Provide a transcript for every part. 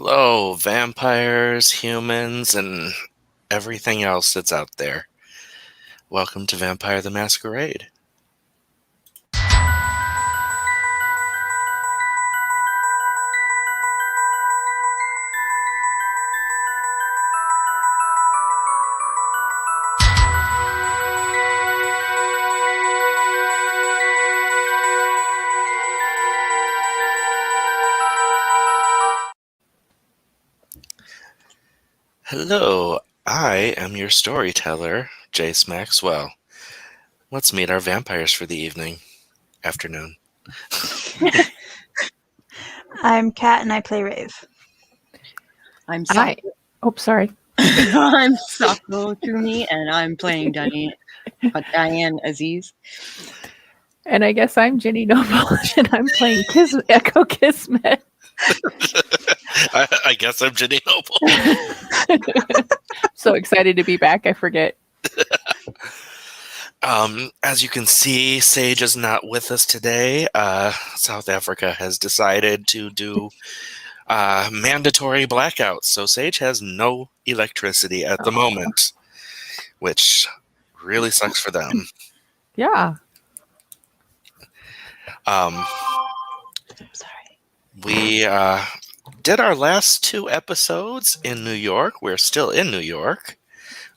Hello, vampires, humans, and everything else that's out there. Welcome to Vampire the Masquerade. Hello, I am your storyteller, Jayce Maxwell. Let's meet our vampires for the afternoon. I'm Kat and I play Rave. I'm Sako. Sorry. I'm Sako Tumi and I'm playing Diane Aziz. And I guess I'm Jinne Noble and I'm playing Echo Kismet. I guess I'm Jinne Noble. So excited to be back, I forget. As you can see, Sage is not with us today. South Africa has decided to do mandatory blackouts, so Sage has no electricity at the moment, which really sucks for them. Yeah. Sorry. We did our last 2 episodes in New York. We're still in New York.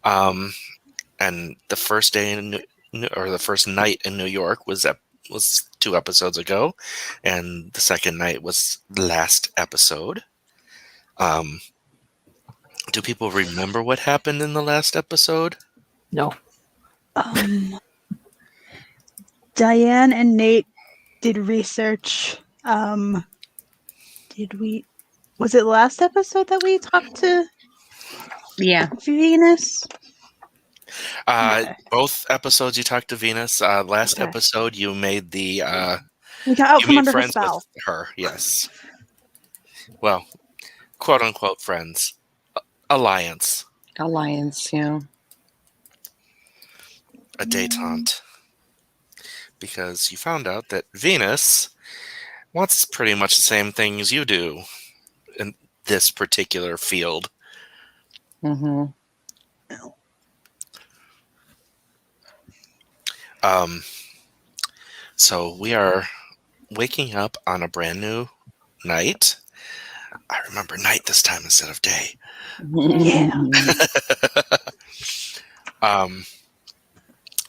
And the first day the first night in New York was 2 episodes ago, and the second night was the last episode. Do people remember what happened in the last episode? No. Diane and Nate did research. Was it last episode that we talked to Venus? Both episodes you talked to Venus. Last episode you made the we got out you from made under her friends spell. with her. Yes. Well, quote unquote friends. Alliance, yeah. A detente. Because you found out that Venus wants pretty much the same thing as you do in this particular field. Mm-hmm. So we are waking up on a brand new night. I remember night this time instead of day. Yeah.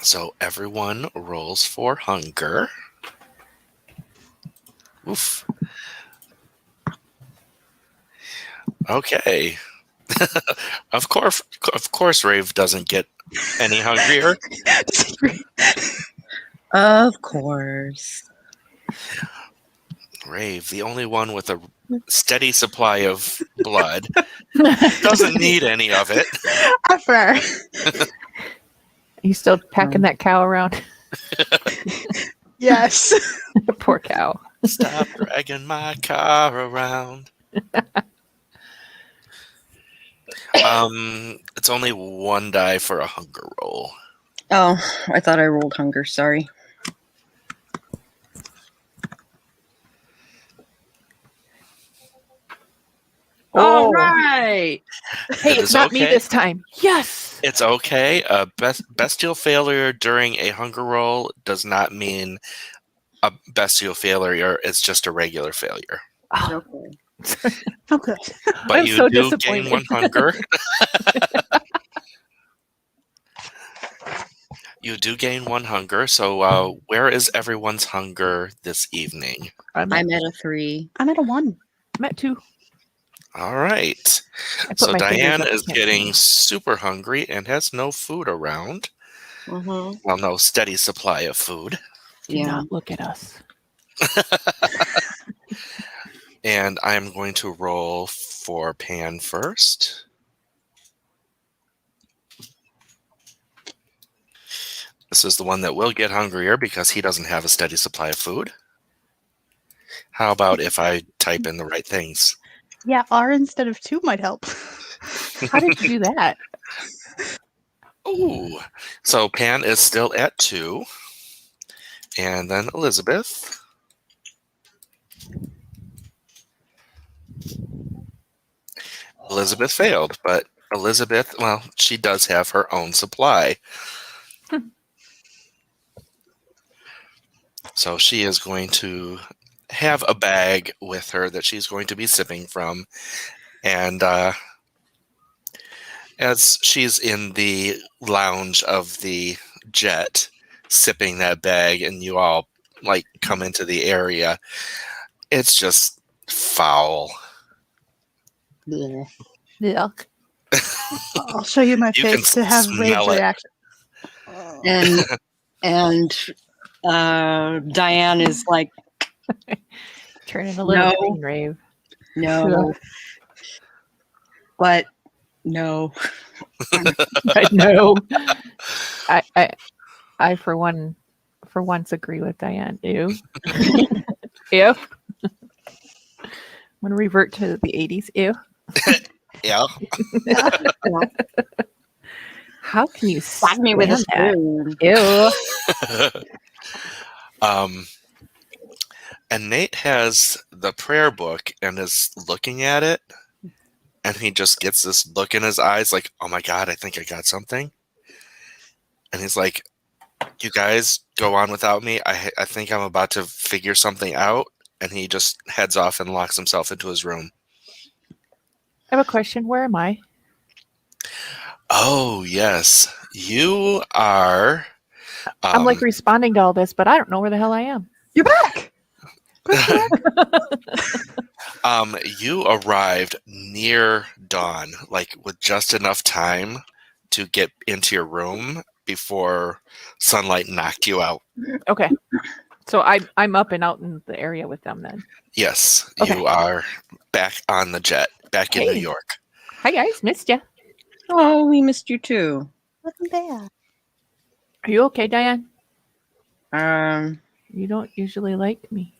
So everyone rolls for hunger. Oof. Okay. Of course, Rave doesn't get any hungrier. Of course. Rave, the only one with a steady supply of blood, doesn't need any of it. Ever. You still packing that cow around? Yes. Poor cow. Stop dragging my car around. It's only 1 die for a hunger roll. Oh, I thought I rolled hunger. Sorry. All right. Hey, it's not me this time. Yes. It's okay. Bestial failure during a hunger roll does not mean a bestial failure. It's just a regular failure. Oh, Okay. Oh, good. But I'm you so do disappointed. gain 1 hunger. You do gain 1 hunger. So where is everyone's hunger this evening? I'm at a 3. I'm at a 1. I'm at 2. All right. I put So my fingers Diane up, I is can't getting see. super hungry and has no food around. Mm-hmm. Well, no steady supply of food. Do Yeah. not look at us. And I'm going to roll for Pan first. This is the one that will get hungrier because he doesn't have a steady supply of food. How about if I type in the right things? Yeah, R instead of 2 might help. How did you do that? Ooh. So Pan is still at 2. And then Elizabeth. Elizabeth failed, but Elizabeth, well, she does have her own supply. So she is going to have a bag with her that she's going to be sipping from. And as she's in the lounge of the jet, sipping that bag, and you all like come into the area, it's just foul. Yeah. Yuck. I'll show you my You can face to have Rave's smell it. reaction. And Diane is like, Turning a little No. green, Rave. no. But no. But no. I for once agree with Diane. Ew. Ew. I'm gonna revert to the 80s. Ew. Yeah. How can you Slap me with a stand spoon. that? Ew. And Nate has the prayer book and is looking at it, and he just gets this look in his eyes like, oh my God, I think I got something. And he's like, you guys go on without me. I think I'm about to figure something out. And he just heads off and locks himself into his room. I have a question. Where am I? Oh, yes. You are... I'm like responding to all this, but I don't know where the hell I am. You're back. You arrived near dawn, like with just enough time to get into your room before sunlight knocked you out. Okay. So I'm up and out in the area with them then. Yes, Okay. you are back on the jet, back in New Hey. York. Hi guys, missed ya. Oh, we missed you too. Welcome back. Are you okay, Diane? Um, You don't usually like me.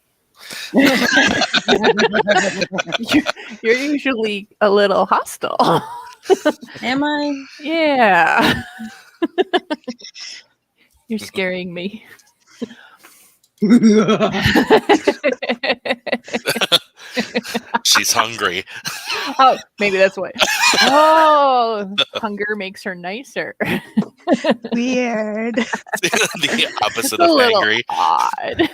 You're usually a little hostile. am I? Yeah. You're scaring me. She's hungry. Oh, maybe that's why. Oh, hunger makes her nicer. Weird. The opposite a of little angry. odd.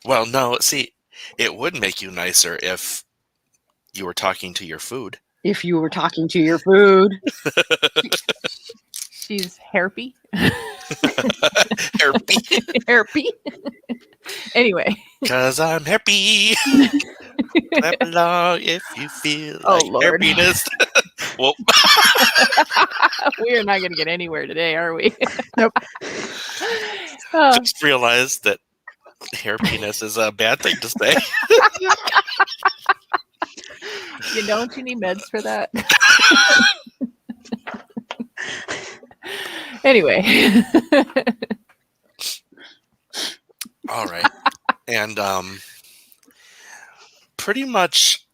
Well, no, see, it would make you nicer if you were talking to your food. If you were talking to your food. She's herpy. Happy. Herpy. Anyway. Because I'm happy. Clap along if you feel Oh, like Lord. happiness. Well, We are not going to get anywhere today, are we? Nope. just realized that hairpiness is a bad thing to say. Don't you need meds for that? Anyway. All right. And pretty much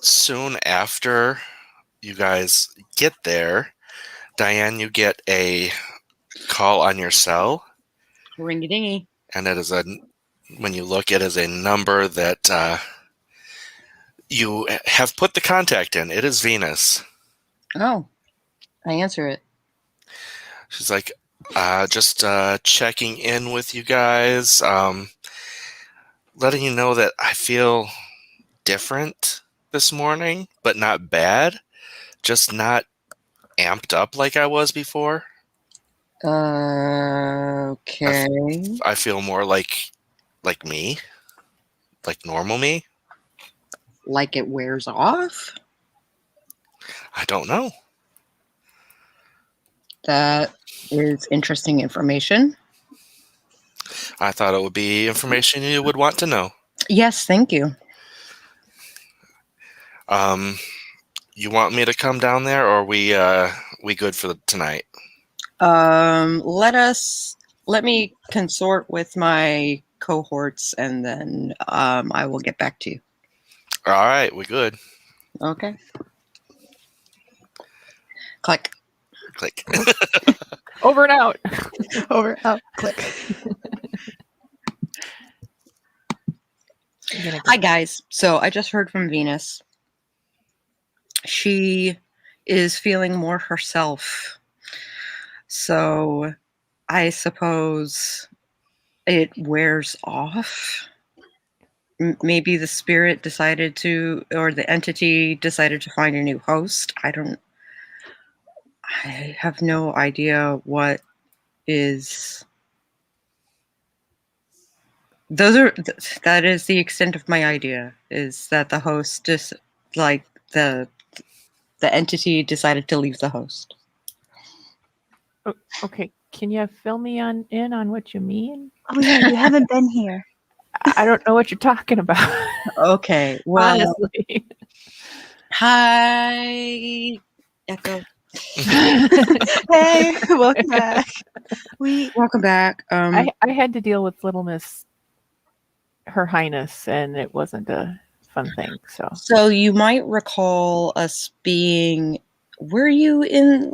soon after you guys get there, Diane, you get a call on your cell. Ring-a-dingy. And it is when you look, it is a number that you have put the contact in. It is Venus. Oh, I answer it. She's like, just checking in with you guys, letting you know that I feel different this morning, but not bad, just not amped up like I was before. Okay. I feel more like me, like normal me. Like it wears off? I don't know. That is interesting information. I thought it would be information you would want to know. Yes, thank you. You want me to come down there, or are we good for tonight? Let me consort with my cohorts and then I will get back to you. All right, we good. Okay. Click. Click. Over and out. Over. Oh, click. Hi guys. So I just heard from Venus. she is feeling more herself. So I suppose it wears off. Maybe the spirit decided to, or the entity decided to find a new host. I have no idea what is. That is the extent of my idea, is that the host just, like, the entity decided to leave the host. Okay, can you fill me in on what you mean? Oh yeah, you haven't been here. I don't know what you're talking about. Okay, well, Honestly. hi, Echo. Hey, welcome back. Welcome back. I had to deal with Little Miss, Her Highness, and it wasn't a fun thing. So you might recall us being. Were you in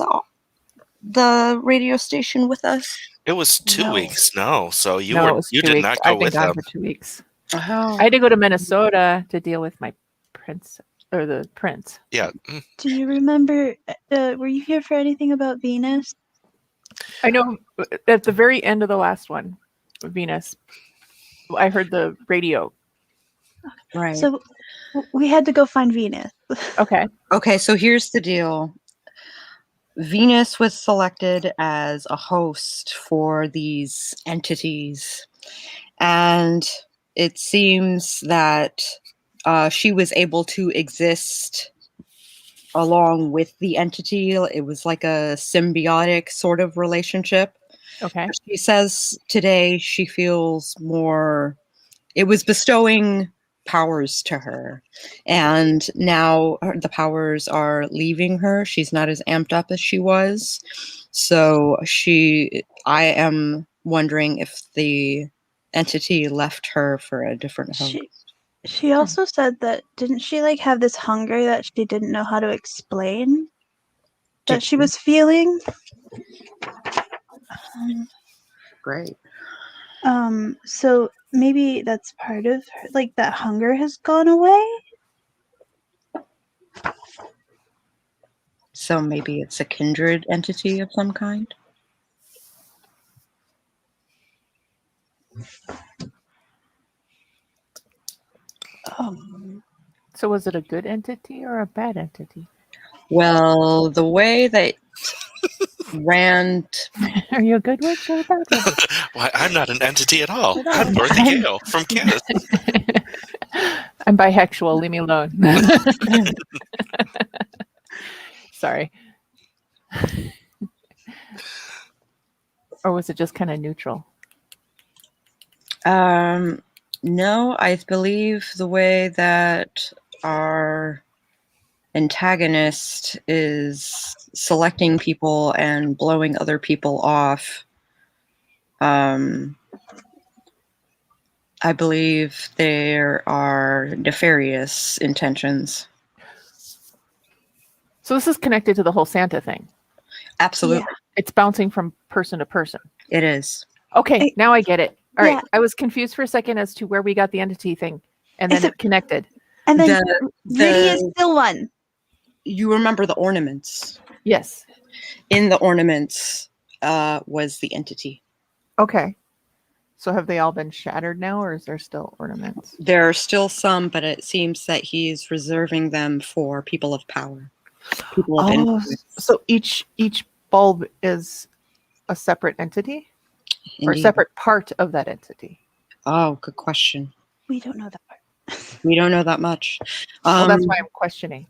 the radio station with us? It was 2 No. weeks. No, so you it was you 2 did weeks. not go I've been with gone them. for 2 weeks. Oh. I had to go to Minnesota to deal with my prince, or the prince. Yeah. Do you remember? Were you here for anything about Venus? I know at the very end of the last one, Venus, I heard the radio. Right. So we had to go find Venus. Okay. Okay, so here's the deal. Venus was selected as a host for these entities, and it seems that she was able to exist along with the entity. It was like a symbiotic sort of relationship. Okay. She says today she feels more, it was bestowing powers to her, and now the powers are leaving her. She's not as amped up as she was. So I am wondering if the entity left her for a different host. She also said that, didn't she like have this hunger that she didn't know how to explain that she was feeling? Great. So maybe that's part of her, like that hunger has gone away. So maybe it's a kindred entity of some kind. So was it a good entity or a bad entity? Well, the way that Rand. Are you a good witch or a bad witch? Why, I'm not an entity at all. I'm Dorothy Gale from Canada. I'm bisexual. Leave me alone. Sorry. Or was it just kind of neutral? No, I believe the way that our antagonist is selecting people and blowing other people off, I believe there are nefarious intentions. So this is connected to the whole Santa thing. Absolutely. Yeah. It's bouncing from person to person. It is. Okay, now I get it. All right. Yeah. I was confused for a second as to where we got the entity thing, and then it connected. And then The- Rudy is still one. You remember the ornaments. Yes. In the ornaments was the entity. Okay. So have they all been shattered now, or is there still ornaments? There are still some, but it seems that he's reserving them for people of power. People of influence. So each bulb is a separate entity? Or a Indeed. separate part of that entity? Oh, good question. We don't know that part. We don't know that much. Well, that's why I'm questioning.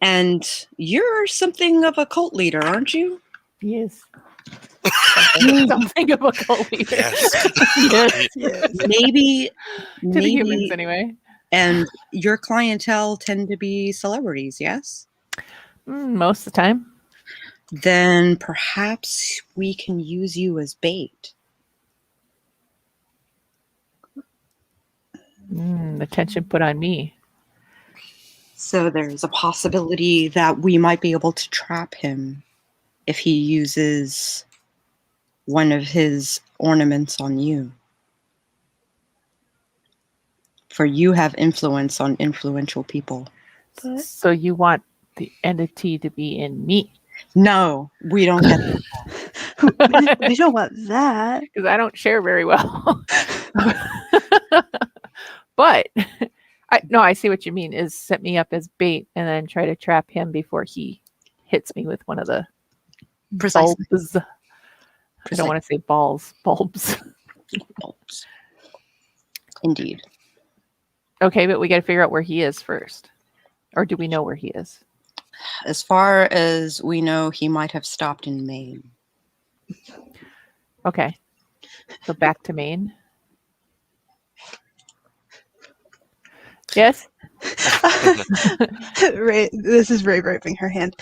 And you're something of a cult leader, aren't you? Yes. Something of a cult leader. Yes. Yes. Maybe To the humans, anyway. And your clientele tend to be celebrities, yes? Most of the time. Then perhaps we can use you as bait. Attention put on me. So there's a possibility that we might be able to trap him if he uses one of his ornaments on you. For you have influence on influential people. But So you want the entity to be in me? No, we don't get that. we don't want that. Because I don't share very well. But I see what you mean. Is set me up as bait and then try to trap him before he hits me with one of the Precisely. bulbs. I don't want to say balls, bulbs. Bulbs. Indeed. Okay, but we got to figure out where he is first. Or do we know where he is? As far as we know, he might have stopped in Maine. Okay. So back to Maine. Yes? Ray, this is Ray waving her hand.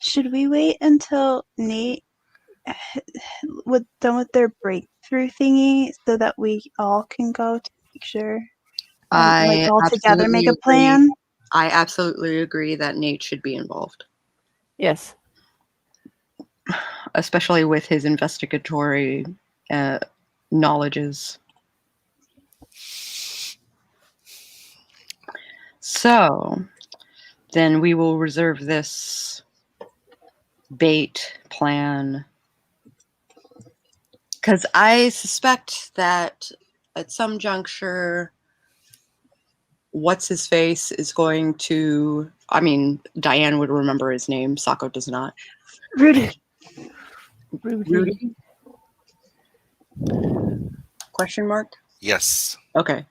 Should we wait until Nate was done with their breakthrough thingy so that we all can go to make sure I all together make a absolutely plan? agree. I absolutely agree that Nate should be involved, Yes. especially with his investigatory knowledges. So, then we will reserve this bait plan. Because I suspect that at some juncture, what's-his-face is going to... I mean, Diane would remember his name. Sako does not. Rudy. Rudy? Question mark? Yes. Okay.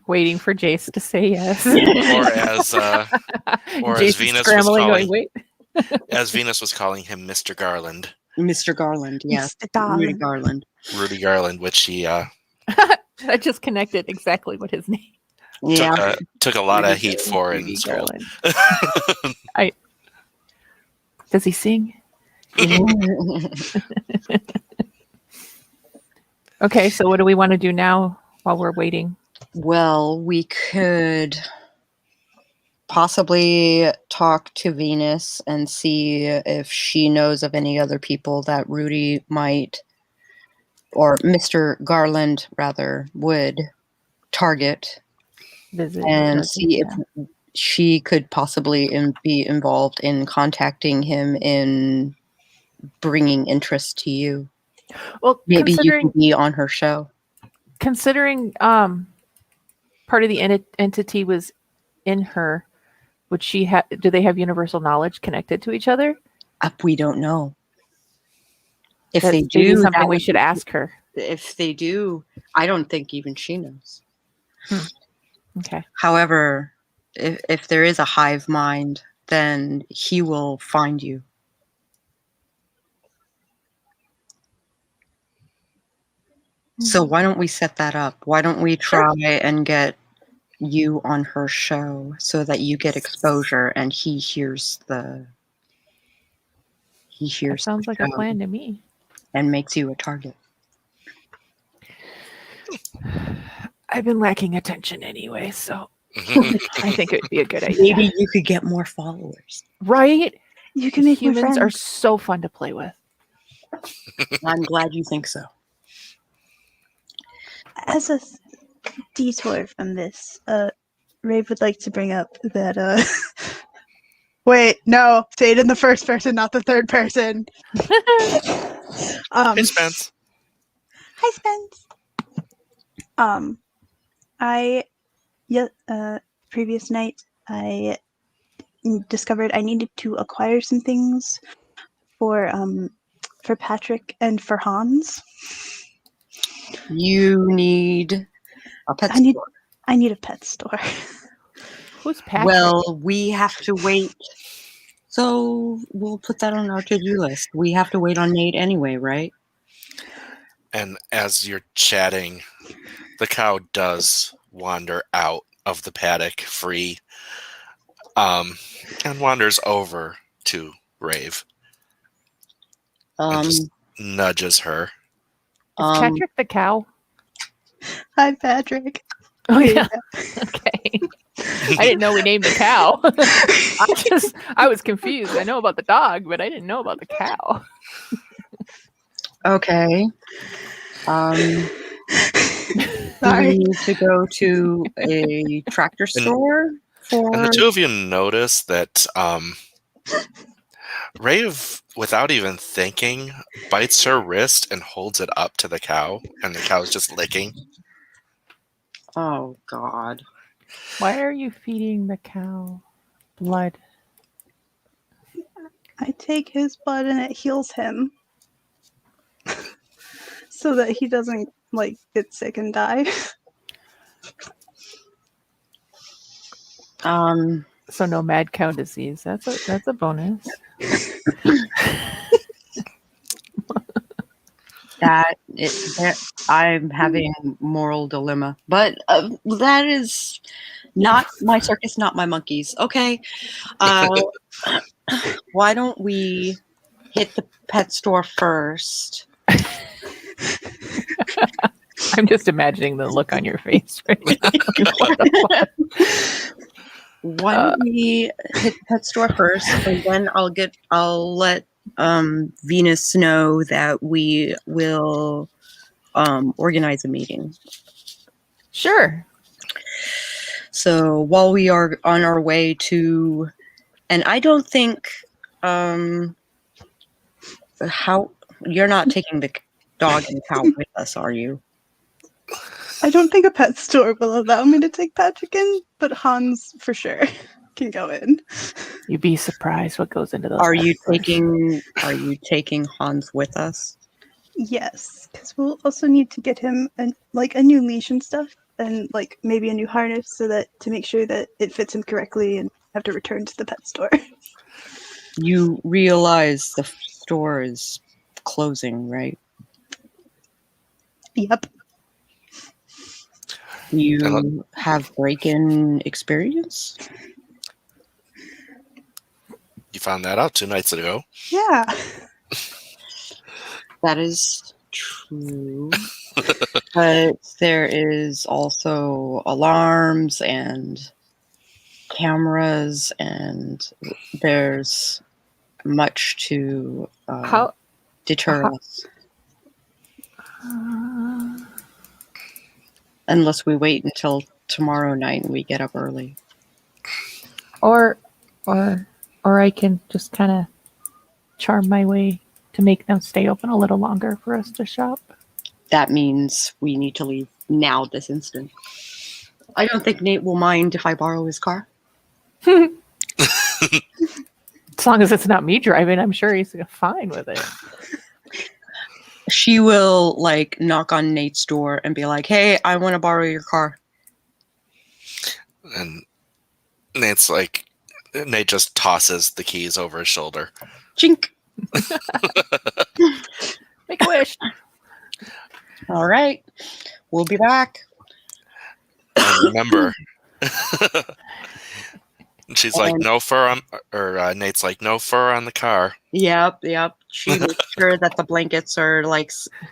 Waiting for Jayce to say yes. Or as Jayce is Venus was scrambling, calling, wait. as Venus was calling him, Mr. Garland, Mr. Garland, yes. Mr. Rudy Garland. Garland. Rudy Garland, which he I just connected exactly what his name. Yeah. took a lot of Rudy heat for in Rudy school. Garland. Does he sing? Okay, so what do we want to do now while we're waiting? Well, we could possibly talk to Venus and see if she knows of any other people that Rudy might, or Mr. Garland rather, would target Visit and Rudy, see if she could possibly be involved in contacting him in bringing interest to you. Well, Maybe you can be on her show. Considering part of the entity was in her, would she have? Do they have universal knowledge connected to each other? We don't know. If That's they maybe do, something we should ask her. If they do, I don't think even she knows. Okay. However, if there is a hive mind, then he will find you. So why don't we set that up? Why don't we try and get you on her show so that you get exposure and he hears That sounds like a plan to me. and makes you a target. I've been lacking attention anyway, so I think it would be a good idea. Maybe you could get more followers. Right? You can make Humans friends. are so fun to play with. I'm glad you think so. As a detour from this, Rave would like to bring up that wait, no, say it in the first person, not the third person. Hey, Spence. Hi, Spence. Previous night I discovered I needed to acquire some things for Patrick and for Hans. You need a pet store. I need a pet store. Who's Patrick? Well, we have to wait. So we'll put that on our to-do list. We have to wait on Nate anyway, right? And as you're chatting, the cow does wander out of the paddock free, and wanders over to Rave and just nudges her. Is Patrick the cow? Hi, Patrick. Oh yeah. Okay. I didn't know we named the cow. I was confused. I know about the dog, but I didn't know about the cow. Okay. Sorry. We need to go to a tractor store for... And the two of you notice that Rave, without even thinking, bites her wrist and holds it up to the cow, and the cow's just licking. Oh, God. Why are you feeding the cow blood? I take his blood and it heals him. So that he doesn't, like, get sick and die. So no mad cow disease. That's a bonus. I'm having moral dilemma, but that is not my circus, not my monkeys. Okay, why don't we hit the pet store first? I'm just imagining the look on your face right now. Why don't we hit the pet store first, and then I'll let Venus know that we will organize a meeting. Sure. So while we are on our way to, and I don't think how you're not taking the dog and cow with us, are you? I don't think a pet store will allow me to take Patrick in, but Hans for sure can go in. You'd be surprised what goes into those. Are you taking Hans with us? Yes, because we'll also need to get him a new leash and stuff, and like maybe a new harness so that to make sure that it fits him correctly and have to return to the pet store. You realize the store is closing, right? Yep. You have break-in experience? You found that out 2 nights ago. Yeah. That is true. But there is also alarms and cameras, and there's much to deter us. Unless we wait until tomorrow night and we get up early. Or I can just kind of charm my way to make them stay open a little longer for us to shop. That means we need to leave now, this instant. I don't think Nate will mind if I borrow his car. As long as it's not me driving, I'm sure he's fine with it. She will knock on Nate's door and be like, "Hey, I want to borrow your car." And Nate just tosses the keys over his shoulder. Chink. Make a wish. All right. We'll be back. And remember, she's like, no fur on, or Nate's like, no fur on the car. Yep. She makes sure that the blankets are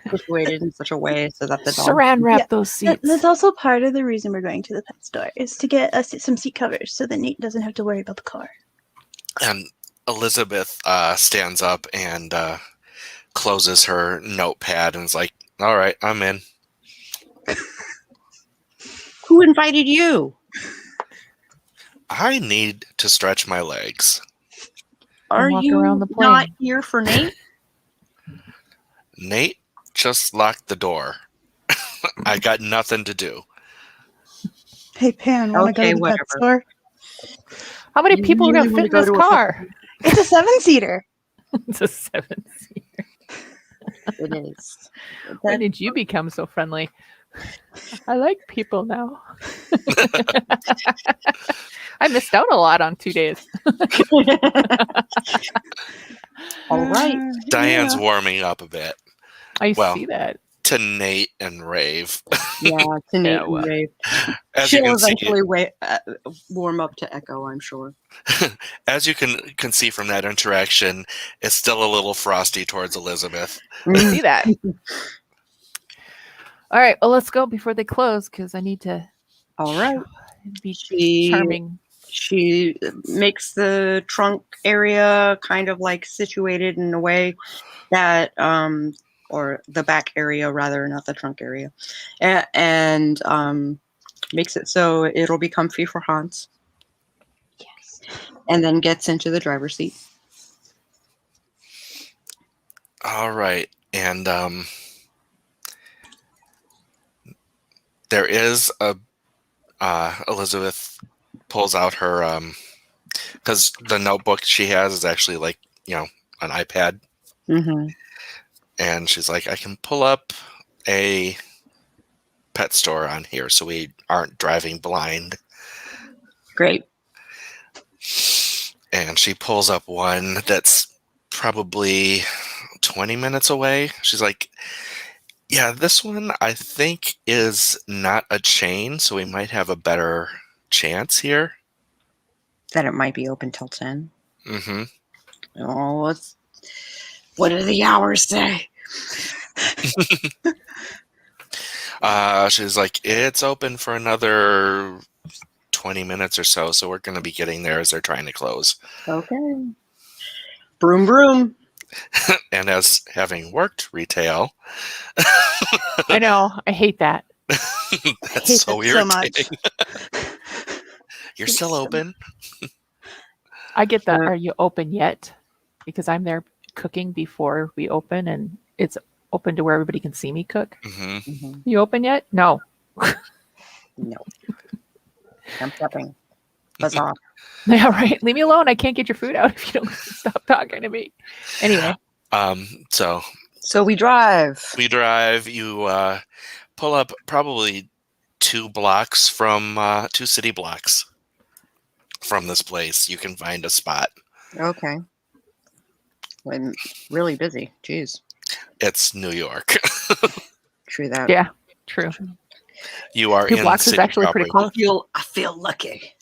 situated in such a way so that the dog Saran wrap those seats. That's also part of the reason we're going to the pet store is to get us some seat covers so that Nate doesn't have to worry about the car. And Elizabeth stands up and closes her notepad and is like, all right, I'm in. Who invited you? I need to stretch my legs. Are you around the plane. not here for Nate? Nate just locked the door. I got nothing to do. Hey, Pan, want to go to the pet store? How many people are going to fit in this car? It's a 7-seater. It's a 7-seater. It is. When did you become so friendly? I like people now. I missed out a lot on 2 days. All right. Diane's warming up a bit. I see that. To Nate and Rave. Yeah, to Nate and Rave. She'll eventually warm up to Echo, I'm sure. As you can see from that interaction, it's still a little frosty towards Elizabeth. I see that. All right, well, let's go before they close because I need to. All right. Be charming. She makes the trunk area kind of situated in a way that, or the back area rather, not the trunk area, and makes it so it'll be comfy for Hans. and then gets into the driver's seat. All right. And there is a Elizabeth pulls out her because the notebook she has is actually like, an iPad, Mm-hmm. and she's like, I can pull up a pet store on here so we aren't driving blind. Great. And she pulls up one that's probably 20 minutes away. She's like, yeah, this one I think is not a chain, so we might have a better chance here. That it might be open till 10. Mm-hmm. Oh, what do the hours say? She's like, it's open for another 20 minutes or so we're going to be getting there as they're trying to close. Okay. Broom, broom. And as having worked retail, I know. I hate that. that's so irritating. much. You're still open? I get that. Are you open yet? Because I'm there cooking before we open, and it's open to where everybody can see me cook. Mm-hmm. Mm-hmm. You open yet? No. No. I'm prepping. Buzz off. Yeah, right. Leave me alone. I can't get your food out if you don't stop talking to me. Anyway. So we drive. We drive. You pull up probably 2 blocks from 2 city blocks from this place. You can find a spot. Okay. I'm really busy. Jeez. It's New York. True that. Yeah, true. You are 2 in blocks is city actually pretty property. close. I feel lucky.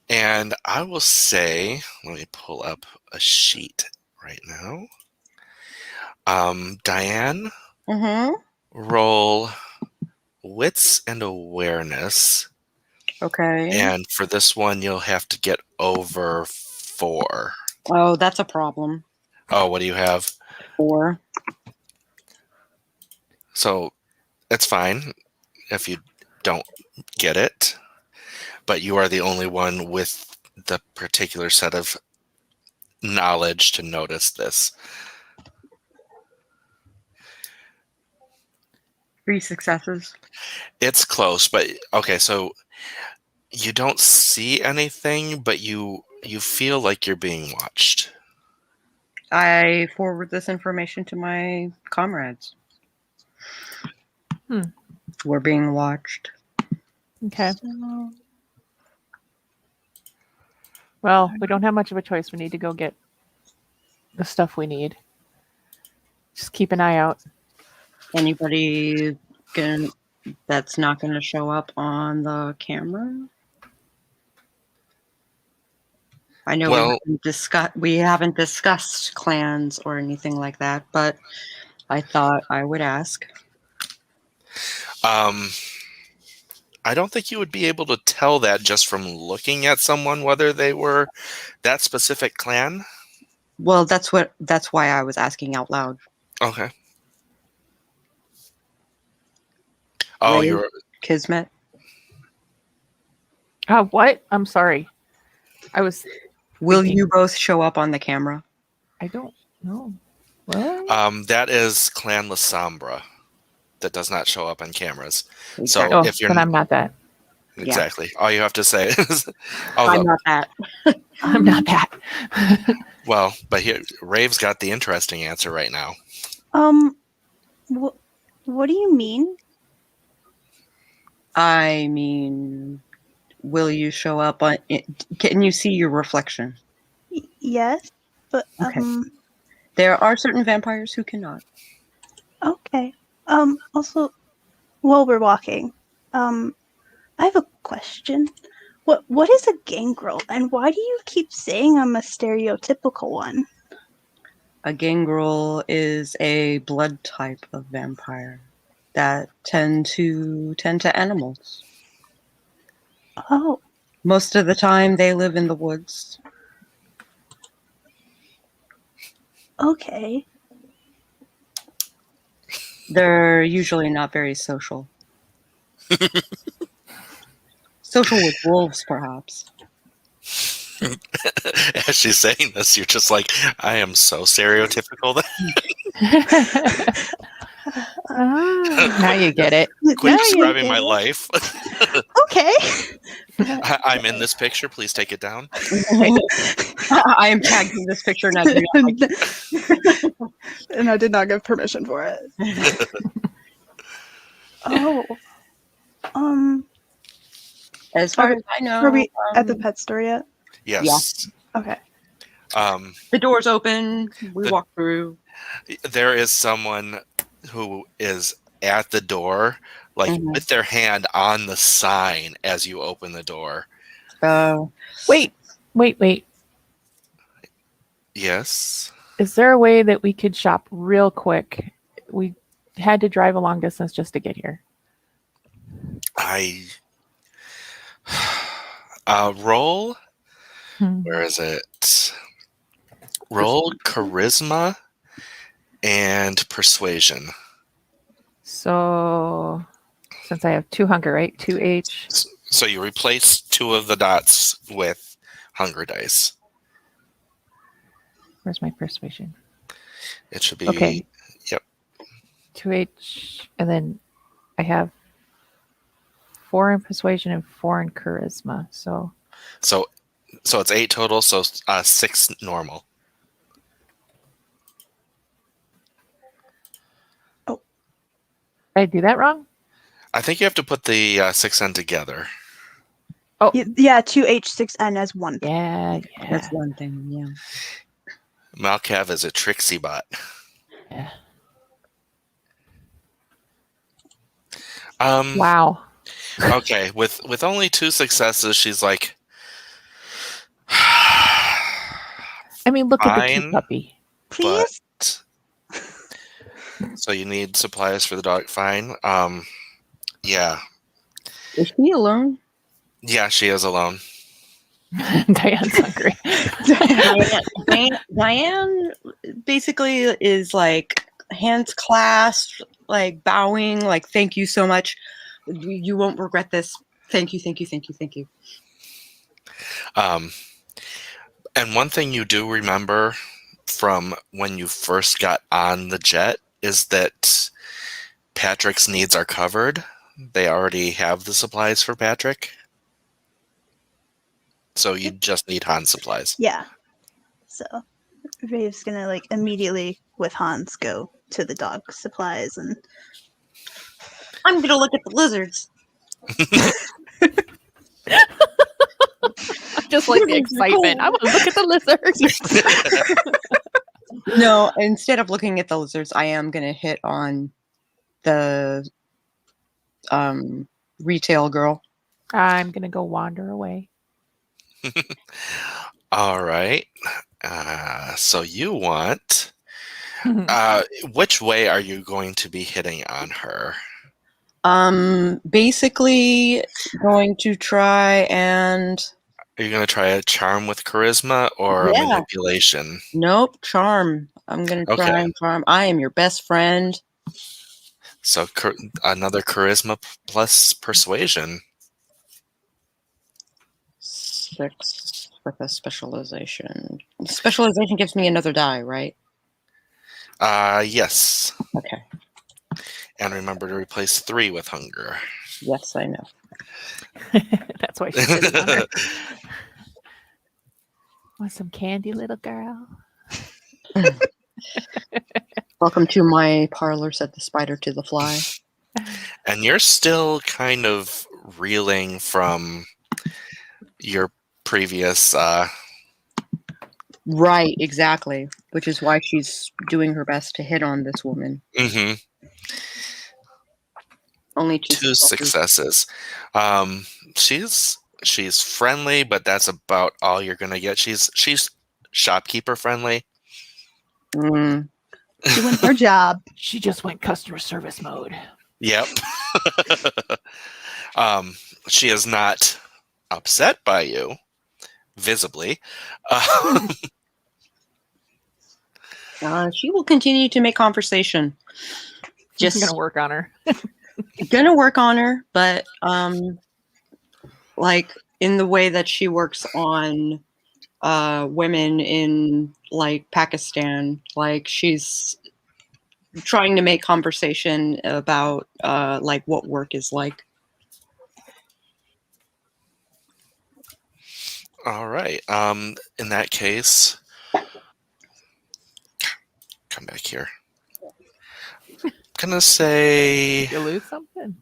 And I will say, let me pull up a sheet right now. Diane, Mm-hmm. roll wits and awareness. Okay. And for this one, you'll have to get over 4. Oh, that's a problem. Oh, what do you have? 4. So it's fine if you don't get it, but you are the only one with the particular set of knowledge to notice this. 3 successes. It's close, but okay, so you don't see anything, but you feel like you're being watched. I forward this information to my comrades. We're being watched. Okay. So- Well, we don't have much of a choice. We need to go get the stuff we need. Just keep an eye out. Anybody that's not going to show up on the camera? I know we haven't discussed clans or anything like that, but I thought I would ask. I don't think you would be able to tell that just from looking at someone whether they were that specific clan. Well, that's why I was asking out loud. Okay. Oh, Rave, you're Kismet. What? I'm sorry. Will you both show up on the camera? I don't know. What? that is Clan La Sombra. That does not show up on cameras. Exactly. So if you're then I'm not that. exactly, all you have to say is, I'm not that. I'm not that. well, but here Rave's got the interesting answer right now. What do you mean? I mean, will you show up on? Can you see your reflection? Yes, but Okay. There are certain vampires who cannot. Okay. Also, while we're walking, I have a question. What is a gangrel, and why do you keep saying I'm a stereotypical one? A gangrel is a blood type of vampire that tend to animals. Oh, Most of the time, they live in the woods. okay. They're usually not very social. Social with wolves, perhaps. As she's saying this, you're just like, I am so stereotypical. Now you get it. Quit Now you describing get my it. life. Okay. I'm in this picture. Please take it down. I am tagged in this picture and I do not like it. And I did not give permission for it. Oh. As far as I know, Are we at the pet store yet? Yes. Okay. the door's open. We walk through. There is someone who is at the door, like with their hand on the sign as you open the door. Wait. Yes. Is there a way that we could shop real quick? We had to drive a long distance just to get here. Roll. Where is it? Roll charisma and persuasion. So, since I have 2 hunger, right? 2H. So you replace 2 of the dots with hunger dice. Where's my persuasion? It should be. Okay. Yep. 2H, and then I have 4 in persuasion and 4 in charisma. So it's 8 total. So 6 normal. Oh, did I do that wrong? I think you have to put the 6 N together. Oh, yeah, 2H6N as one. yeah. That's one thing. Yeah. Malcav is a tricksy bot. Yeah. Wow. Okay, with only 2 successes, she's like, I mean, look at the cute fine, puppy. Please? but so you need supplies for the dog. Fine. Yeah. Is she alone? Yeah, she is alone. Diane's hungry. Diane basically is like hands clasped, like bowing, like thank you so much. You won't regret this. Thank you. And one thing you do remember from when you first got on the jet is that Patrick's needs are covered. They already have the supplies for Patrick. So you just need Han's supplies. Yeah. So Rave's gonna like immediately with Hans go to the dog supplies and I'm gonna look at the lizards. Just like the excitement. I want to look at the lizards. No, instead of looking at the lizards, I am gonna hit on the retail girl. I'm gonna go wander away. All right. So you want... which way are you going to be hitting on her? Basically going to try and... Are you going to try a charm with charisma or Yeah. manipulation? Nope, charm. I'm going to try and charm. I am your best friend. So another charisma plus persuasion. 6 with a specialization. Specialization gives me another die, right? Yes. Okay. And remember to replace 3 with hunger. Yes, I know. That's why she's sitting on her. Want some candy, little girl? Welcome to my parlor, said the spider to the fly. And you're still kind of reeling from your previous... Right, exactly. Which is why she's doing her best to hit on this woman. Mm-hmm. Only 2 successes. She's friendly, but that's about all you're gonna get. She's shopkeeper friendly. Mm. doing her job. She just went customer service mode. Yep. She is not upset by you, visibly. She will continue to make conversation. Just gonna work on her. Gonna work on her, but like in the way that she works on women in like Pakistan. Like she's trying to make conversation about like what work is like. All right. In that case, come back here. Gonna say You lose something.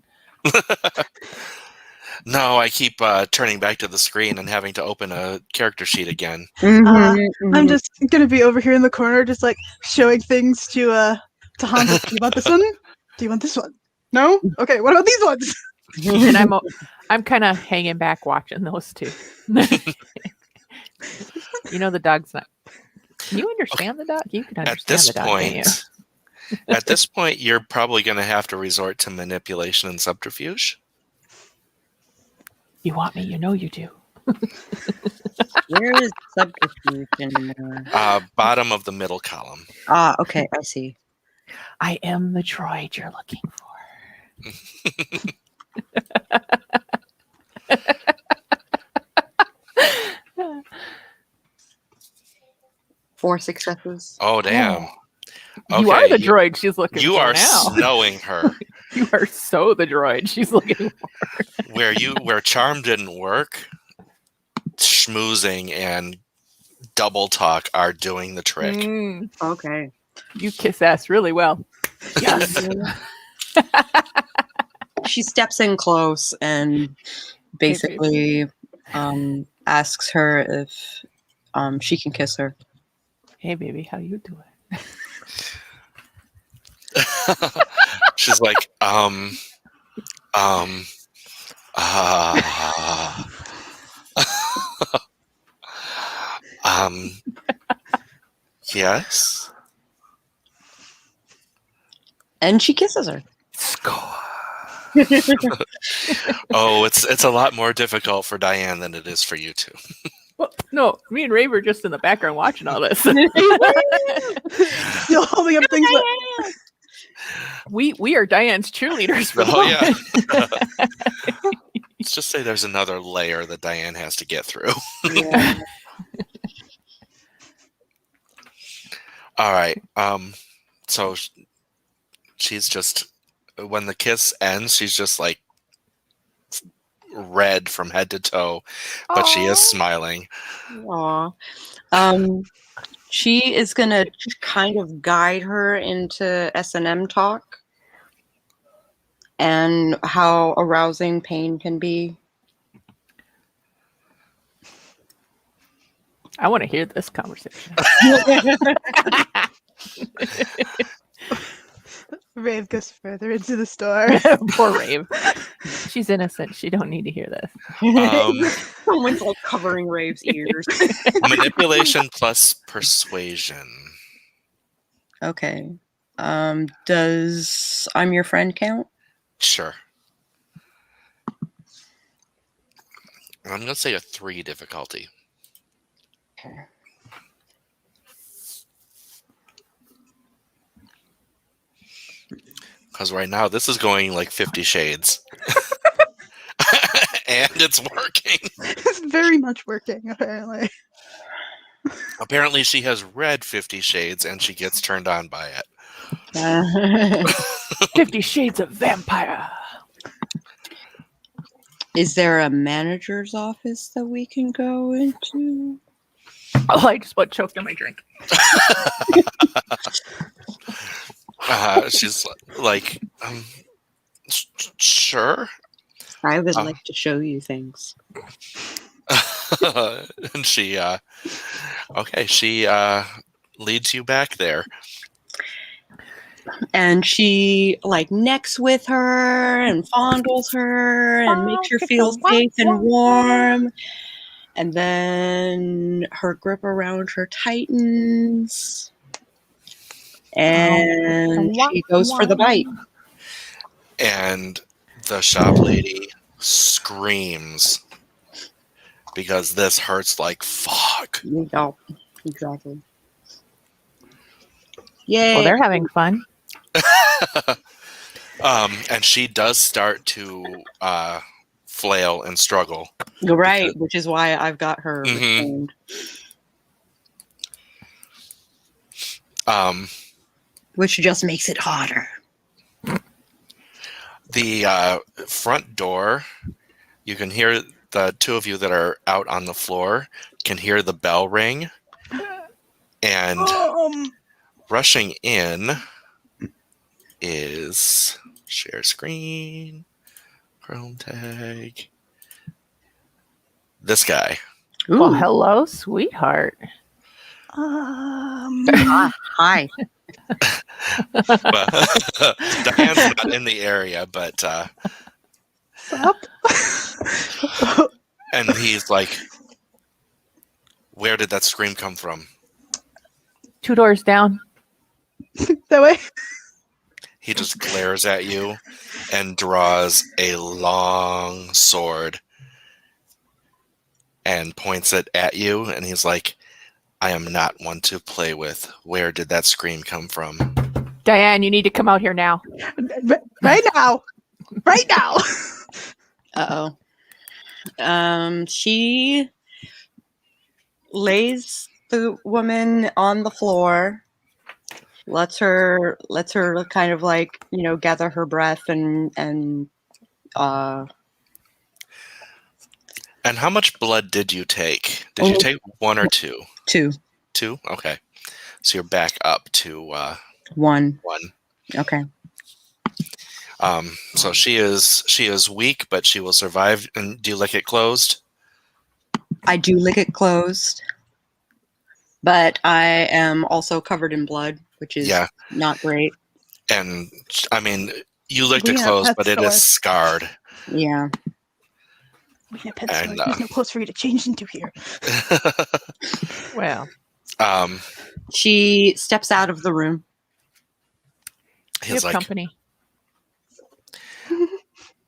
no. I keep turning back to the screen and having to open a character sheet again. I'm just gonna be over here in the corner, just like showing things to Hansa. Do you want this one? Do you want this one? No? Okay, what about these ones? And I'm kind of hanging back watching those two. You know the dog's not. Can you understand the dog? You can understand the dog, can't you? At this point, you're probably going to have to resort to manipulation and subterfuge. You want me? You know you do. Where is subterfuge anymore? Bottom of the middle column. Ah, okay, I see. I am the droid you're looking for. 4 successes. Oh, damn. You are the droid she's looking You for are now. snowing her. You are so the droid she's looking for. Where charm didn't work, schmoozing and double talk are doing the trick. Okay. You kiss ass really well. Yes. She steps in close and basically asks her if she can kiss her. Hey, baby, how you doing? She's like, yes. And she kisses her. Oh, it's a lot more difficult for Diane than it is for you two. Well, no, me and Rave are just in the background watching all this. Still holding up things. We are Diane's cheerleaders. For Yeah. Let's just say there's another layer that Diane has to get through. Yeah. All right. So she's just, when the kiss ends, she's just like red from head to toe, but she is smiling. Aw. She is gonna kind of guide her into S&M talk and how arousing pain can be. I want to hear this conversation. Rave goes further into the store. Poor Rave. She's innocent. She don't need to hear this. Someone's like covering Rave's ears. Manipulation plus persuasion. Okay. Does I'm your friend count? Sure. I'm going to say a 3 difficulty. Okay. Because right now, this is going like 50 Shades. And it's working. It's very much working, apparently. Apparently, she has read 50 Shades and she gets turned on by it. 50 Shades of Vampire. Is there a manager's office that we can go into? Oh, I just about choked on my drink. She's like, sure. I would like to show you things. And she leads you back there. And she like necks with her and fondles her and makes her feel safe and warm. And then her grip around her tightens. And she goes for the bite. And the shop lady screams because this hurts like fuck. Yeah, exactly. Yay. Well, they're having fun. And she does start to flail and struggle. You're right, which is why I've got her Mhm. retained. Which just makes it harder. The front door, you can hear the two of you that are out on the floor can hear the bell ring, and rushing in is share screen, Chrome tag. This guy. Ooh, Well, hello, sweetheart. hi. Well, Diane's not in the area, but Sup? and he's like, "Where did that scream come from?" 2 doors down. That way? He just glares at you and draws a long sword and points it at you, and he's like, "I am not one to play with. Where did that scream come from?" Diane, you need to come out here now. Right now. Right now. Uh-oh. She lays the woman on the floor, lets her kind of like, gather her breath and And how much blood did you take? Did you take 1 or 2? 2. 2? Okay. So you're back up to 1. 1. Okay. So she is weak, but she will survive. And do you lick it closed? I do lick it closed, but I am also covered in blood, which is not great. And I mean, you licked We it have closed, pet but it is stores. scarred. Yeah. We can pet And, stores. There's no clothes for you to change into here. Well, She steps out of the room. you he's have like, company.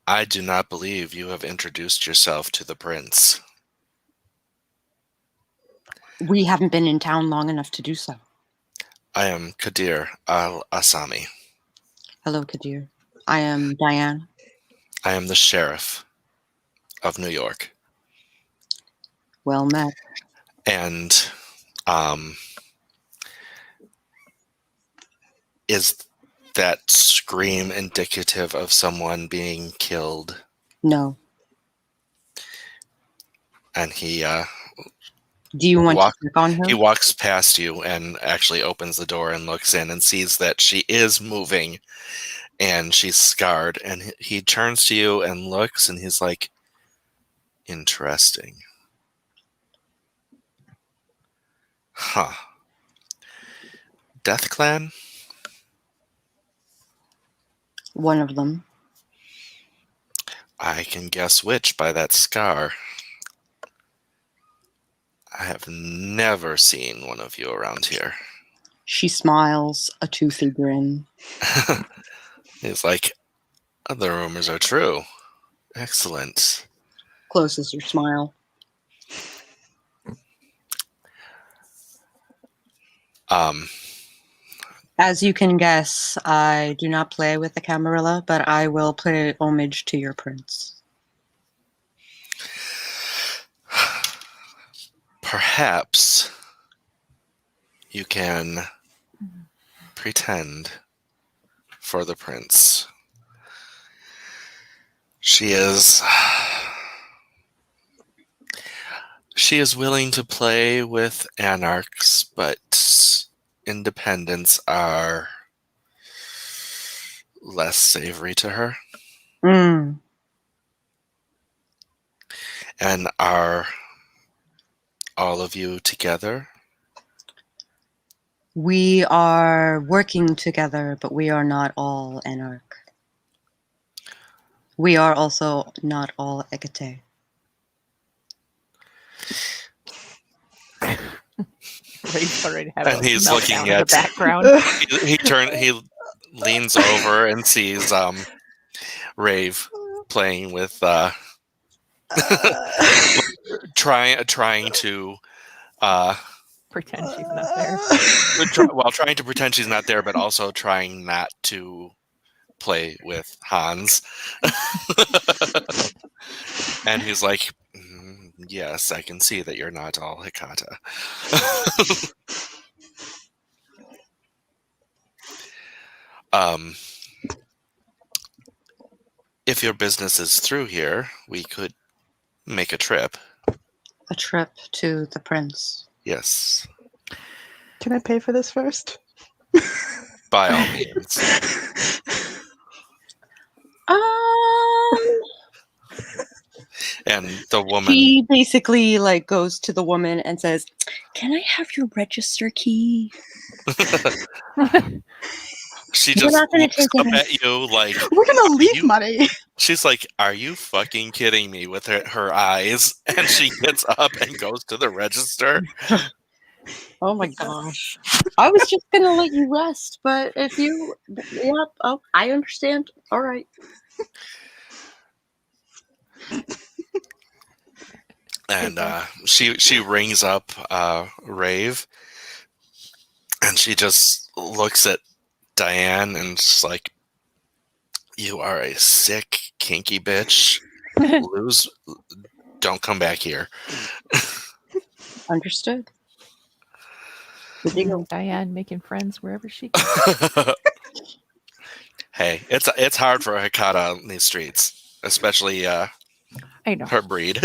"I do not believe you have introduced yourself to the prince." We haven't been in town long enough to do so. "I am Kadir al-Asami. Hello, Kadir. I am Diane. I am the sheriff of New York." Well met. And is that scream indicative of someone being killed? No. And he Do you want to check on her? he walks past you and actually opens the door and looks in and sees that she is moving and she's scarred. And he turns to you and looks, and he's like, "Interesting. Huh. Death Clan?" One of them. "I can guess which by that scar. I have never seen one of you around here." She smiles, a toothy grin. He's like, "The rumors are true. Excellent." Closes her smile. As you can guess, I do not play with the Camarilla, but I will pay homage to your prince. Perhaps you can pretend for the prince. She is willing to play with anarchs, but independents are less savory to her. Mm. And are all of you together? We are working together, but we are not all anarch. We are also not all Ekate. Rave's already have And a he's meltdown looking in the at- background. He leans over and sees Rave playing with trying to Pretend she's not there. while trying to pretend she's not there, but also trying not to play with Hans. And he's like, yes, I can see that you're not all Hikata. If your business is through here, we could make a trip. A trip to the prince. Yes, Can I pay for this first? by all means. And the woman, He basically like goes to the woman and says, "Can I have your register key?" she We're just not gonna looks take up it. at you like, We're gonna leave you- money. she's like, are you fucking kidding me with her eyes? And she gets up and goes to the register. Oh my gosh. I was just gonna let you rest, but if you oh, I understand. All right. And she rings up Rave, and she just looks at Diane and she's like, you are a sick, kinky bitch. Don't come back here. Understood. Good deal. Diane making friends wherever she goes. Hey, it's hard for a Hikata on these streets, especially I know. her breed.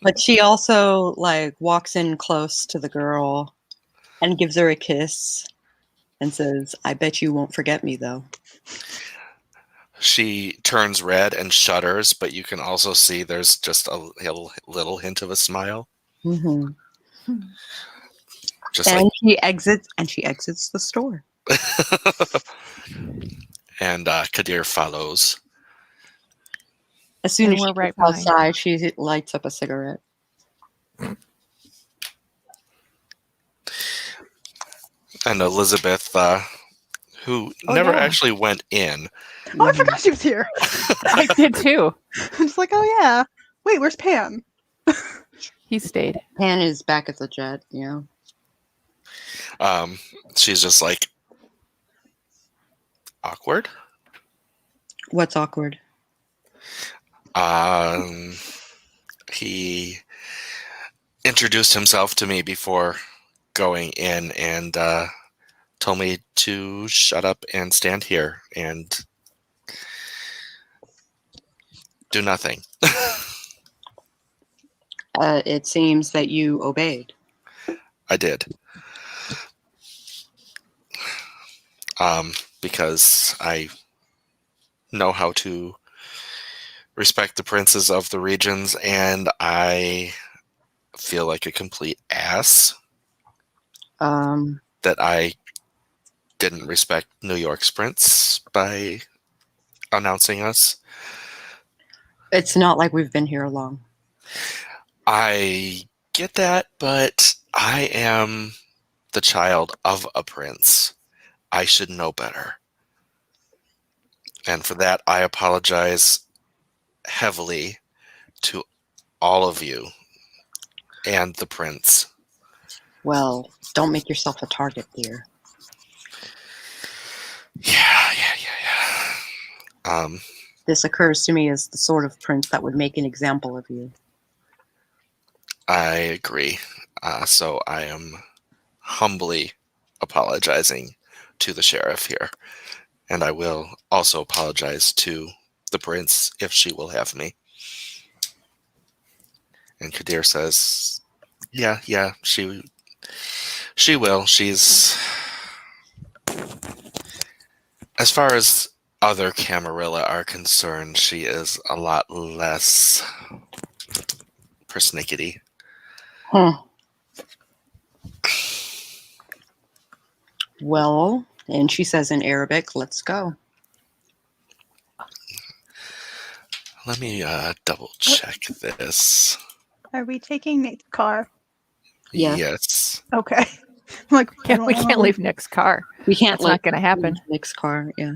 But she also like walks in close to the girl and gives her a kiss and says, "I bet you won't forget me though." She turns red and shudders, but you can also see there's just a little hint of a smile. Mm-hmm. Just And like, she exits the store. and Kadir follows. As soon And as we're she right gets behind. outside, she lights up a cigarette. And Elizabeth, who Oh, never yeah. actually went in. Oh, I forgot she was here. I did too. I'm just like, oh yeah. Wait, where's Pam? He stayed. Pan is back at the jet, you know. She's just like, awkward. What's awkward? He introduced himself to me before going in and told me to shut up and stand here and do nothing. It seems that you obeyed. I did. Because I know how to respect the princes of the regions, and I feel like a complete ass that I didn't respect New York's prince by announcing us. It's not like we've been here long. I get that, but I am the child of a prince. I should know better. And for that, I apologize heavily to all of you and the prince. Well, don't make yourself a target, dear. Yeah. This occurs to me as the sort of prince that would make an example of you. I agree. So I am humbly apologizing to the sheriff here. And I will also apologize to the prince if she will have me. And Kadir says, yeah, she will. She's, as far as other Camarilla are concerned, she is a lot less persnickety. Well, and she says in Arabic, "Let's go." Let me double check this. Are we taking Nate's car? Yeah. Yes. Okay. I'm like, I don't We wanna can't leave Nick's car. We can't That's not going to happen. Nick's car. Yeah.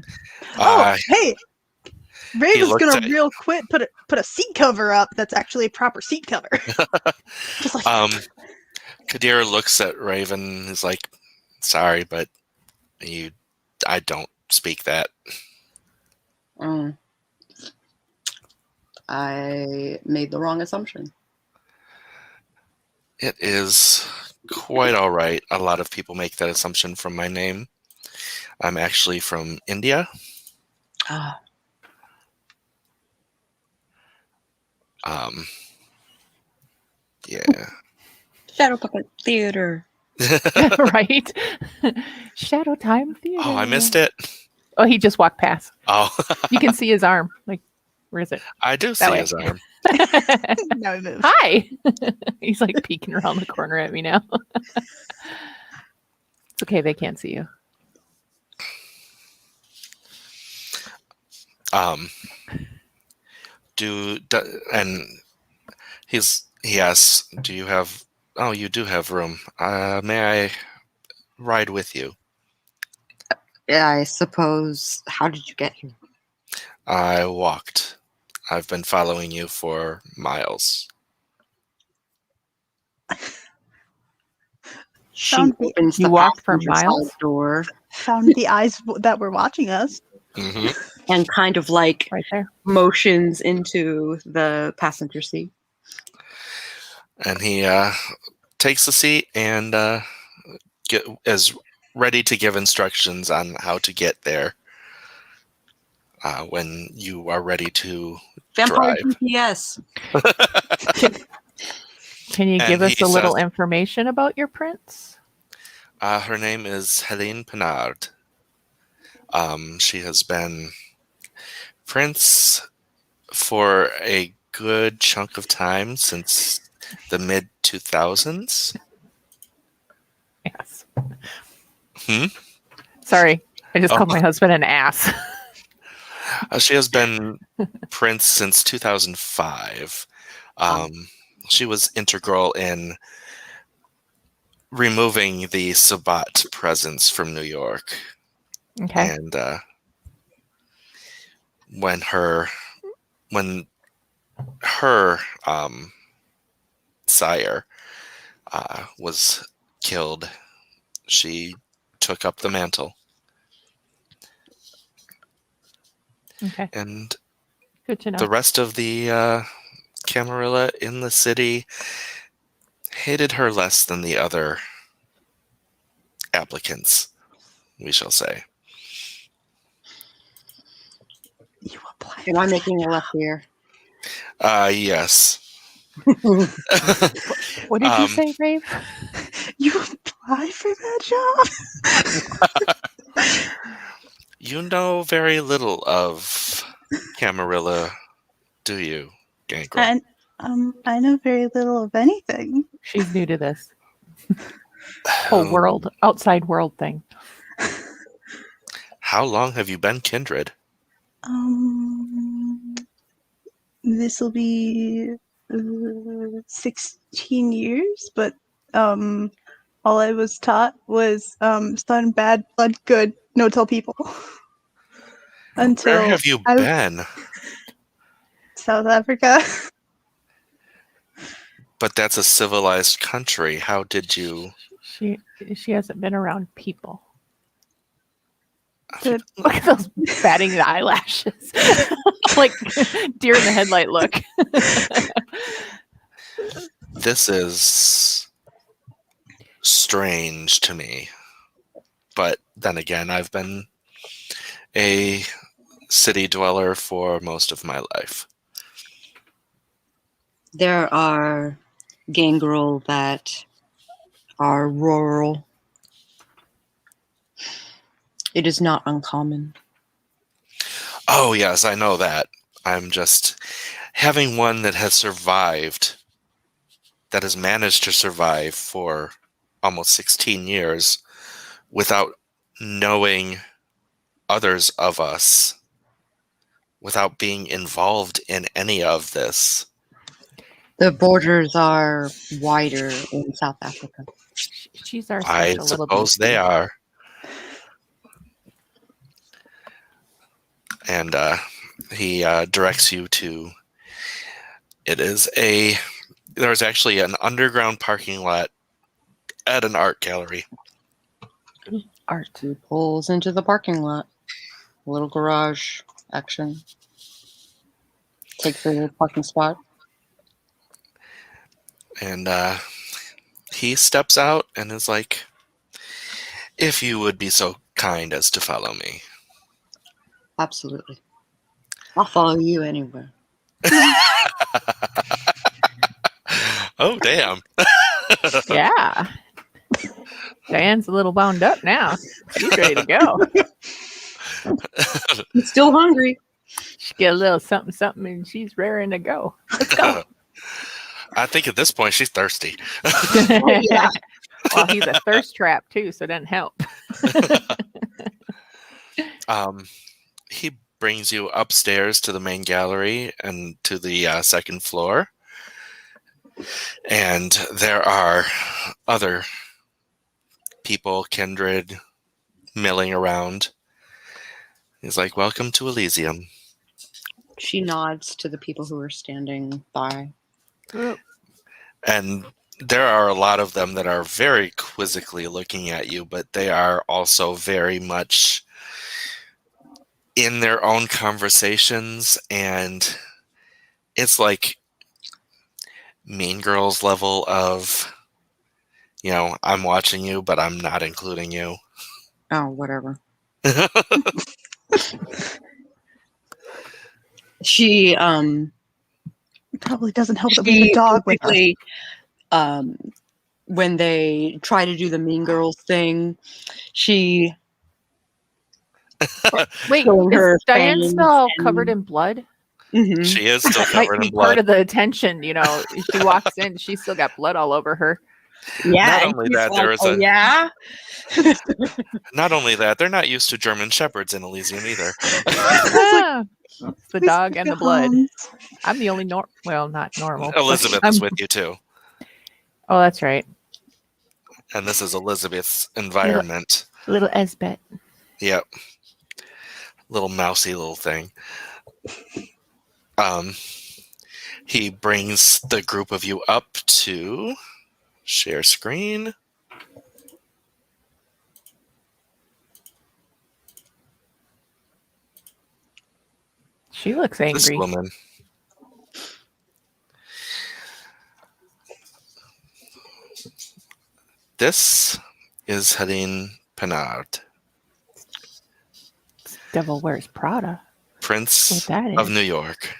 Oh, hey, Rave is looked gonna at- real quick put a seat cover up that's actually a proper seat cover. Just like Kadir looks at Raven and is like, sorry, but I don't speak that. I made the wrong assumption. It is quite all right. A lot of people make that assumption from my name. I'm actually from India. Ah, Yeah. Shadow Puppet Theater. Right? Shadow Time Theater. Oh, I missed it. Oh, he just walked past. Oh, You can see his arm. Like, where is it? I do That see way. his arm. Now we move. Hi. He's like peeking around the corner at me now. It's okay. They can't see you. And he asks, do you have? Oh, you do have room. May I ride with you? Yeah, I suppose. How did you get here? I walked. I've been following you for miles. She Found the- opens You the walked for passenger side miles? door Found the eyes that were watching us. Hmm. and kind of like Right there. motions into the passenger seat. And he takes the seat and is ready to give instructions on how to get there when you are ready to Vampire drive. GPS. Can you And give us he a little says- information about your prince? Her name is Helene Pinard. She has been prince for a good chunk of time since the mid 2000s. Yes. Hmm? Sorry. I just Oh. called my husband an ass. She has been prince since 2005. She was integral in removing the Sabbat presence from New York. Okay. And when her sire was killed, she took up the mantle. Okay. And Good to know. the rest of the Camarilla in the city hated her less than the other applicants, we shall say. You apply. Am I making a left here? Yes. What did you Um, say, Rave? You apply for that job? You know very little of Camarilla, do you, Gangrel? And I know very little of anything. She's new to this whole world, outside world thing. How long have you been kindred? This will be 16 years, but all I was taught was son bad, blood good, no tell people. Until Where have you I was been? South Africa. But that's a civilized country. How did you? She hasn't been around people. The- Look at those batting the eyelashes. Like deer in the headlight look. This is strange to me. But then again, I've been a city dweller for most of my life. There are gangrel that are rural. It is not uncommon. Oh, yes, I know that. I'm just having one that has survived, that has managed to survive for almost 16 years without knowing others of us, without being involved in any of this. The borders are wider in South Africa. She's our I special little suppose they beastie. are. And he directs you to, there's actually an underground parking lot at an art gallery. Art. He pulls into the parking lot. A little garage action. Take the parking spot. And he steps out and is like, if you would be so kind as to follow me. Absolutely. I'll follow you anywhere. Oh, damn. Yeah. Diane's a little wound up now. She's ready to go. I'm still hungry. She get a little something, something, and she's raring to go. Let's go. I think at this point she's thirsty. Oh, yeah. Well, he's a thirst trap too, so it doesn't help. He brings you upstairs to the main gallery and to the second floor. And there are other people, kindred, milling around. He's like, welcome to Elysium. She nods to the people who are standing by. And there are a lot of them that are very quizzically looking at you, but they are also very much in their own conversations. And it's like Mean Girls level of, I'm watching you, but I'm not including you. Oh, whatever. She Probably doesn't help that we have a dog with us. When they try to do the Mean Girls thing, she Wait, showing is her Diane fangs still and- covered in blood? Mhm. She is still Might covered be in part blood. of the attention, She walks in, she's still got blood all over her. Yeah. Not and only she's that, like, there is "Oh, a- yeah." Not only that, they're not used to German Shepherds in Elysium either. Ah, it's the dog and the blood. Hans. I'm the only not normal. but Elizabeth I'm- is with you too. Oh, that's right. And this is Elizabeth's environment. Little Esbet. Yep. Little mousy little thing. He brings the group of you up to share screen. She looks This angry. woman. This is Helene Penard, Devil Wears Prada. Prince What that is. of New York.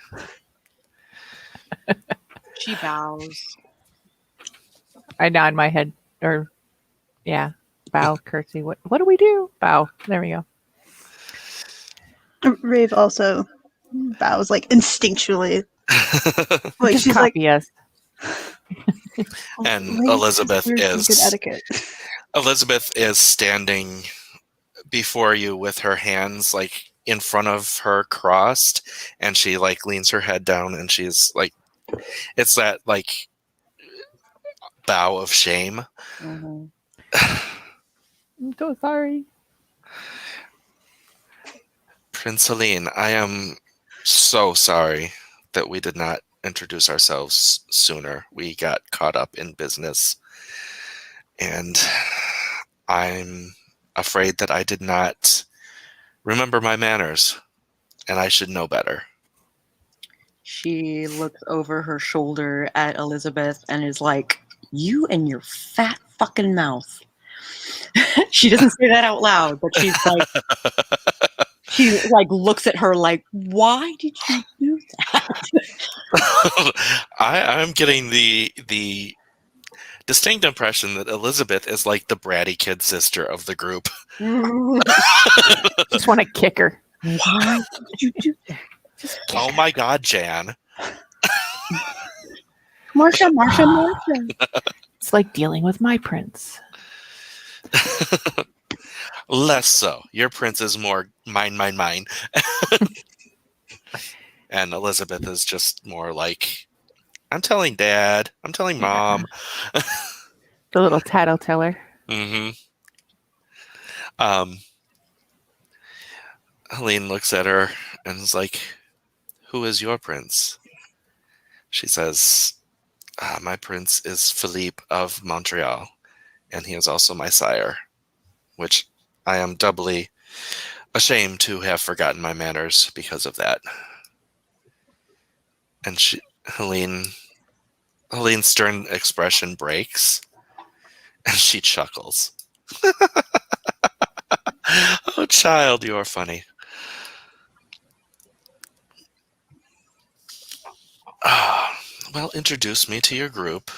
She bows. I nod my head, or bow, curtsy. What do we do? Bow. There we go. Rave also bows like instinctually. Like Just she's like, copy us. And Rave Elizabeth weird is- good etiquette. Elizabeth is standing before you with her hands like in front of her crossed, and she like leans her head down, and she's like, it's that like bow of shame. Mhm. I'm so sorry. Prince Helene, I am so sorry that we did not introduce ourselves sooner. We got caught up in business, and I'm afraid that I did not remember my manners, and I should know better. She looks over her shoulder at Elizabeth and is like, "You and your fat fucking mouth." She doesn't say that out loud, but she's like, she like looks at her like, "Why did you do that?" I'm getting the distinct impression that Elizabeth is like the bratty kid sister of the group. Just want to kick her. Why did you do that? Oh my God, Jan. Marsha. It's like dealing with my prince. Less so. Your prince is more mine. And Elizabeth is just more like, I'm telling Dad. I'm telling Mom. The little tattleteller. Mm-hmm. Helene looks at her and is like, who is your prince? She says, my prince is Philippe of Montreal, and he is also my sire, which I am doubly ashamed to have forgotten my manners because of that. And Helene's stern expression breaks, and she chuckles. Oh, child, you are funny. Well, introduce me to your group.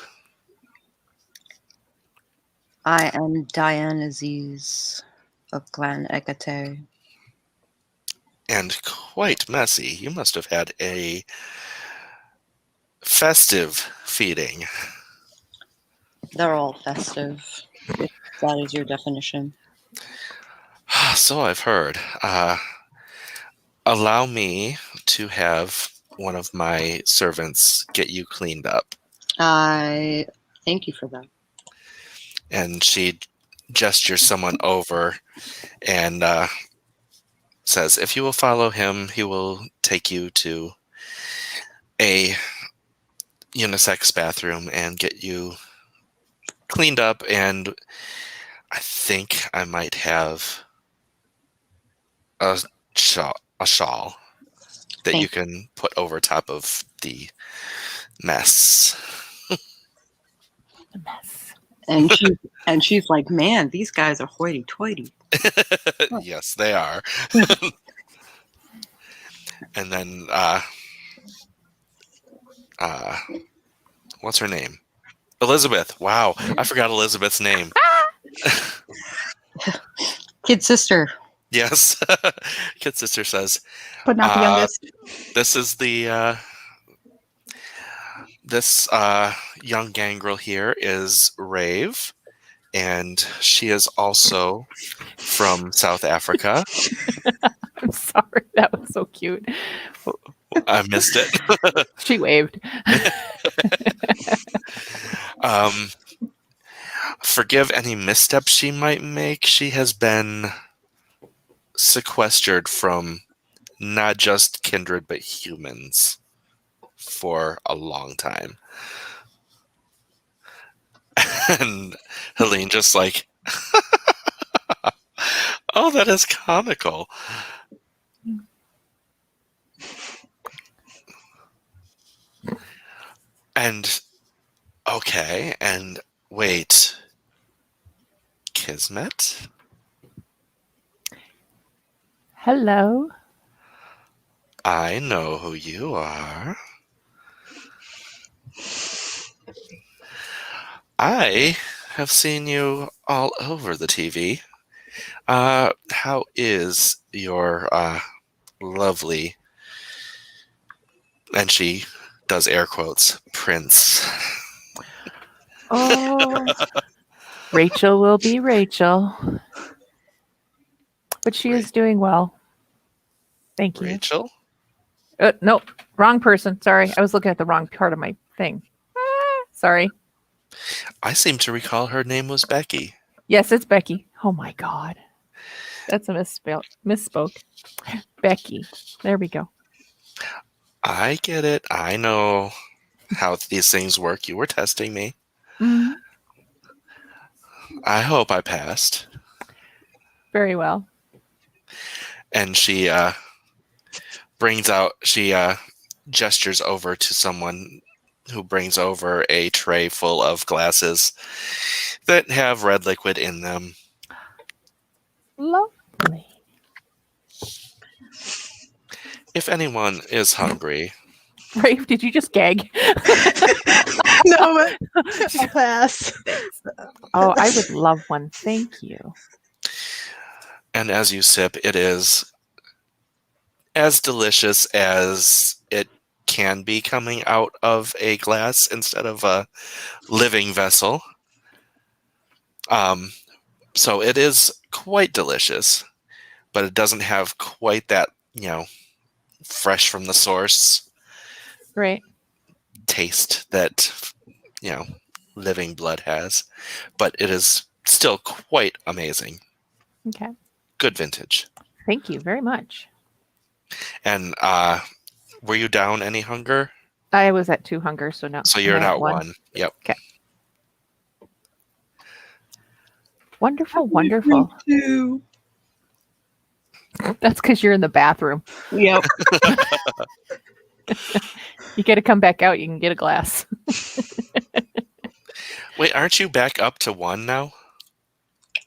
I am Diane Aziz of Clan Ekate. And quite messy. You must have had a festive feeding. They're all festive, if that is your definition. So I've heard. Allow me to have one of my servants get you cleaned up. I thank you for that. And she gestures someone over and says, if you will follow him, he will take you to a unisex bathroom and get you cleaned up. And I think I might have a shawl that you can put over top of the mess. A mess. And she's like, man, these guys are hoity-toity. Yes, they are. And then, what's her name? Elizabeth. Wow, I forgot Elizabeth's name. Kid sister. Yes, Kid sister says, But not the youngest. this is the this young gangrel here is Rave, and she is also from South Africa. I'm sorry. That was so cute. I missed it. She waved. Forgive any missteps she might make. She has been sequestered from not just kindred but humans for a long time. And Helene just like, oh, that is comical. And okay, and wait, Kismet? Hello. I know who you are. I have seen you all over the TV. How is your lovely, and she does air quotes, prince? Oh, Rachel will be Rachel. But she is doing well. Thank you. Rachel? Nope, wrong person. Sorry, I was looking at the wrong part of my thing. Sorry. I seem to recall her name was Becky. Yes, it's Becky. Oh my God. That's a misspoke. Becky. There we go. I get it. I know how these things work. You were testing me. Mhm. I hope I passed. Very well. And she gestures over to someone who brings over a tray full of glasses that have red liquid in them. Lovely. If anyone is hungry. Rave, did you just gag? No, I'll pass. Oh, I would love one. Thank you. And as you sip, it is as delicious as it can be coming out of a glass instead of a living vessel. So it is quite delicious, but it doesn't have quite that, fresh from the source Right. taste that, living blood has. But it is still quite amazing. Okay. Good vintage. Thank you very much. And were you down any hunger? I was at 2 hunger, so no. So you're I'm at not one. Yep. Okay. Wonderful, wonderful. Too. That's because you're in the bathroom. Yep. You got to come back out. You can get a glass. Wait, aren't you back up to 1 now?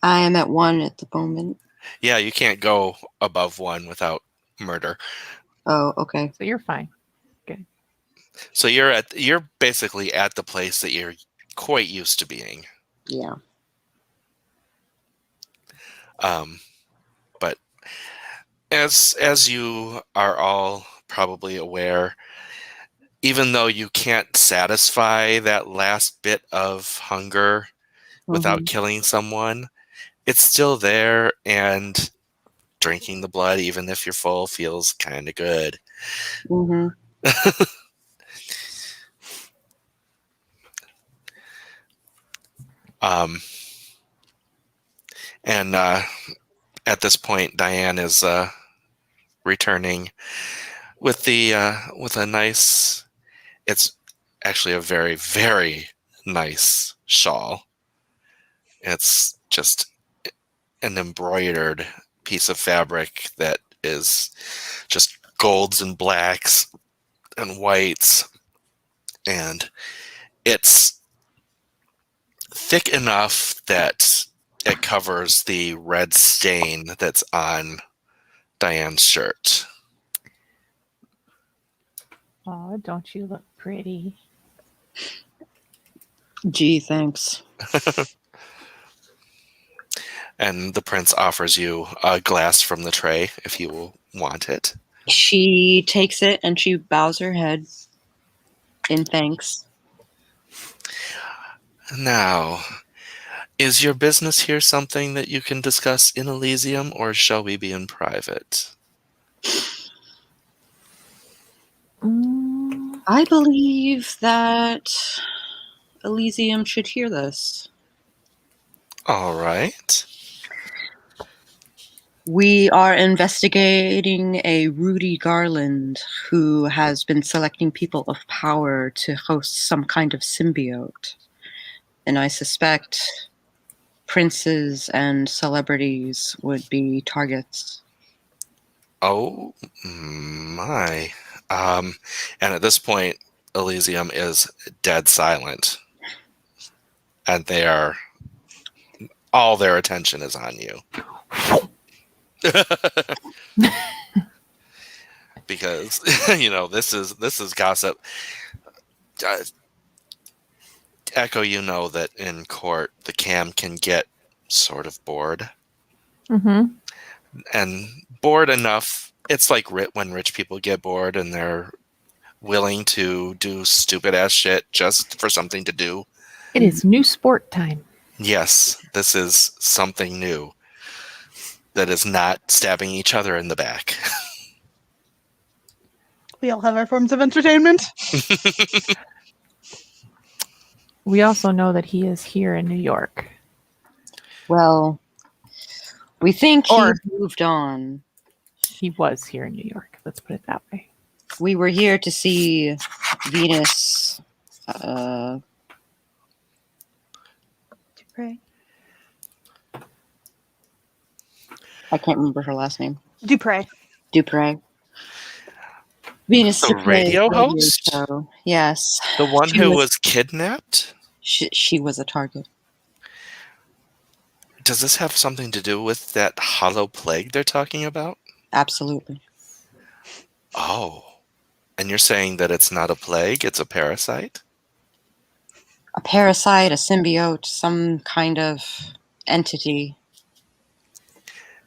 I am at 1 at the moment. Yeah, you can't go above 1 without murder. Oh, okay. So you're fine. So you're basically at the place that you're quite used to being. Yeah. But as you are all probably aware, even though you can't satisfy that last bit of hunger without killing someone, it's still there, and drinking the blood, even if you're full, feels kind of good. Mm-hmm. And at this point, Diane is returning with a nice. It's actually a very, very nice shawl. It's just an embroidered piece of fabric that is just golds and blacks and whites, and it's thick enough that it covers the red stain that's on Diane's shirt. Oh, don't you look pretty? Gee, thanks. And the prince offers you a glass from the tray if you will want it. She takes it and she bows her head in thanks. Now, is your business here something that you can discuss in Elysium, or shall we be in private? I believe that Elysium should hear this. All right. We are investigating a Rudy Garland who has been selecting people of power to host some kind of symbiote. And I suspect princes and celebrities would be targets. Oh my. And at this point, Elysium is dead silent. And all their attention is on you. Because, this is gossip. Echo, you know that in court, the cam can get sort of bored. Mm-hmm. And bored enough, it's like when rich people get bored and they're willing to do stupid ass shit just for something to do. It is new sport time. Yes, this is something new that is not stabbing each other in the back. We all have our forms of entertainment. We also know that he is here in New York. Well, we think Or- he moved on. He was here in New York. Let's put it that way. We were here to see Venus. Dupre. I can't remember her last name. Dupre. Dupre. Venus The Dupre radio host? show. Yes. The one She who was- was kidnapped? She was a target. Does this have something to do with that hollow plague they're talking about? Absolutely. Oh. And you're saying that it's not a plague, it's a parasite? A parasite, a symbiote, some kind of entity.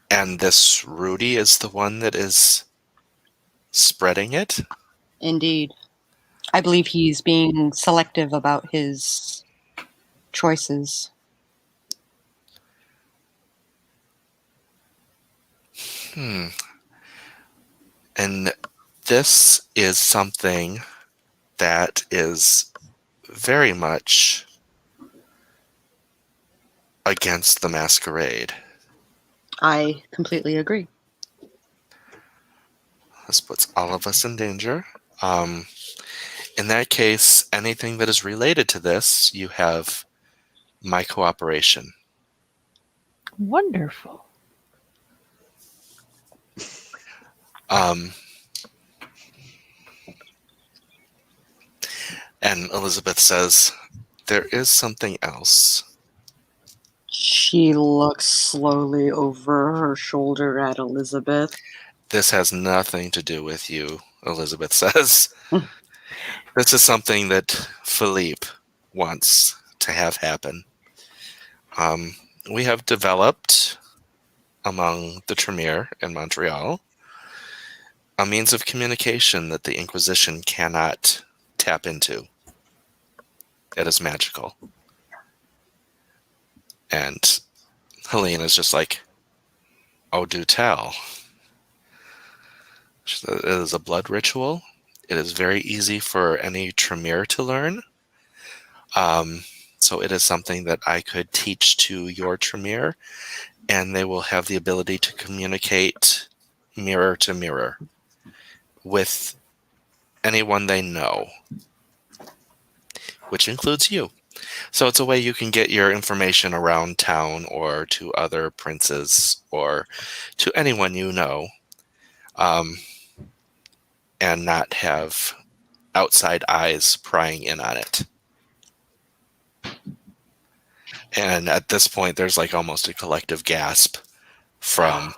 And this Rudy is the one that is spreading it? Indeed. I believe he's being selective about his choices. And this is something that is very much against the masquerade. I completely agree. This puts all of us in danger. In that case, anything that is related to this, you have my cooperation. Wonderful. Um, and Elizabeth says, there is something else. She looks slowly over her shoulder at Elizabeth. This has nothing to do with you, Elizabeth says. This is something that Philippe wants to have happen. We have developed, among the Tremere in Montreal, a means of communication that the Inquisition cannot tap into. It is magical. And Helene is just like, oh, do tell. It is a blood ritual. It is very easy for any Tremere to learn. So it is something that I could teach to your Tremere, and they will have the ability to communicate mirror to mirror with anyone they know, which includes you. So it's a way you can get your information around town or to other princes or to anyone you know, and not have outside eyes prying in on it. And at this point, there's like almost a collective gasp from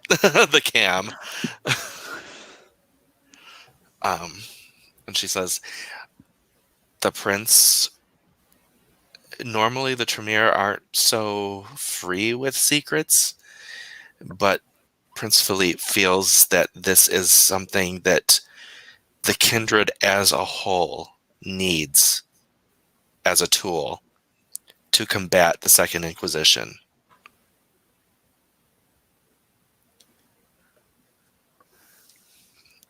the cam. And she says, the prince, normally the Tremere aren't so free with secrets, but Prince Philippe feels that this is something that the kindred as a whole needs as a tool to combat the Second Inquisition.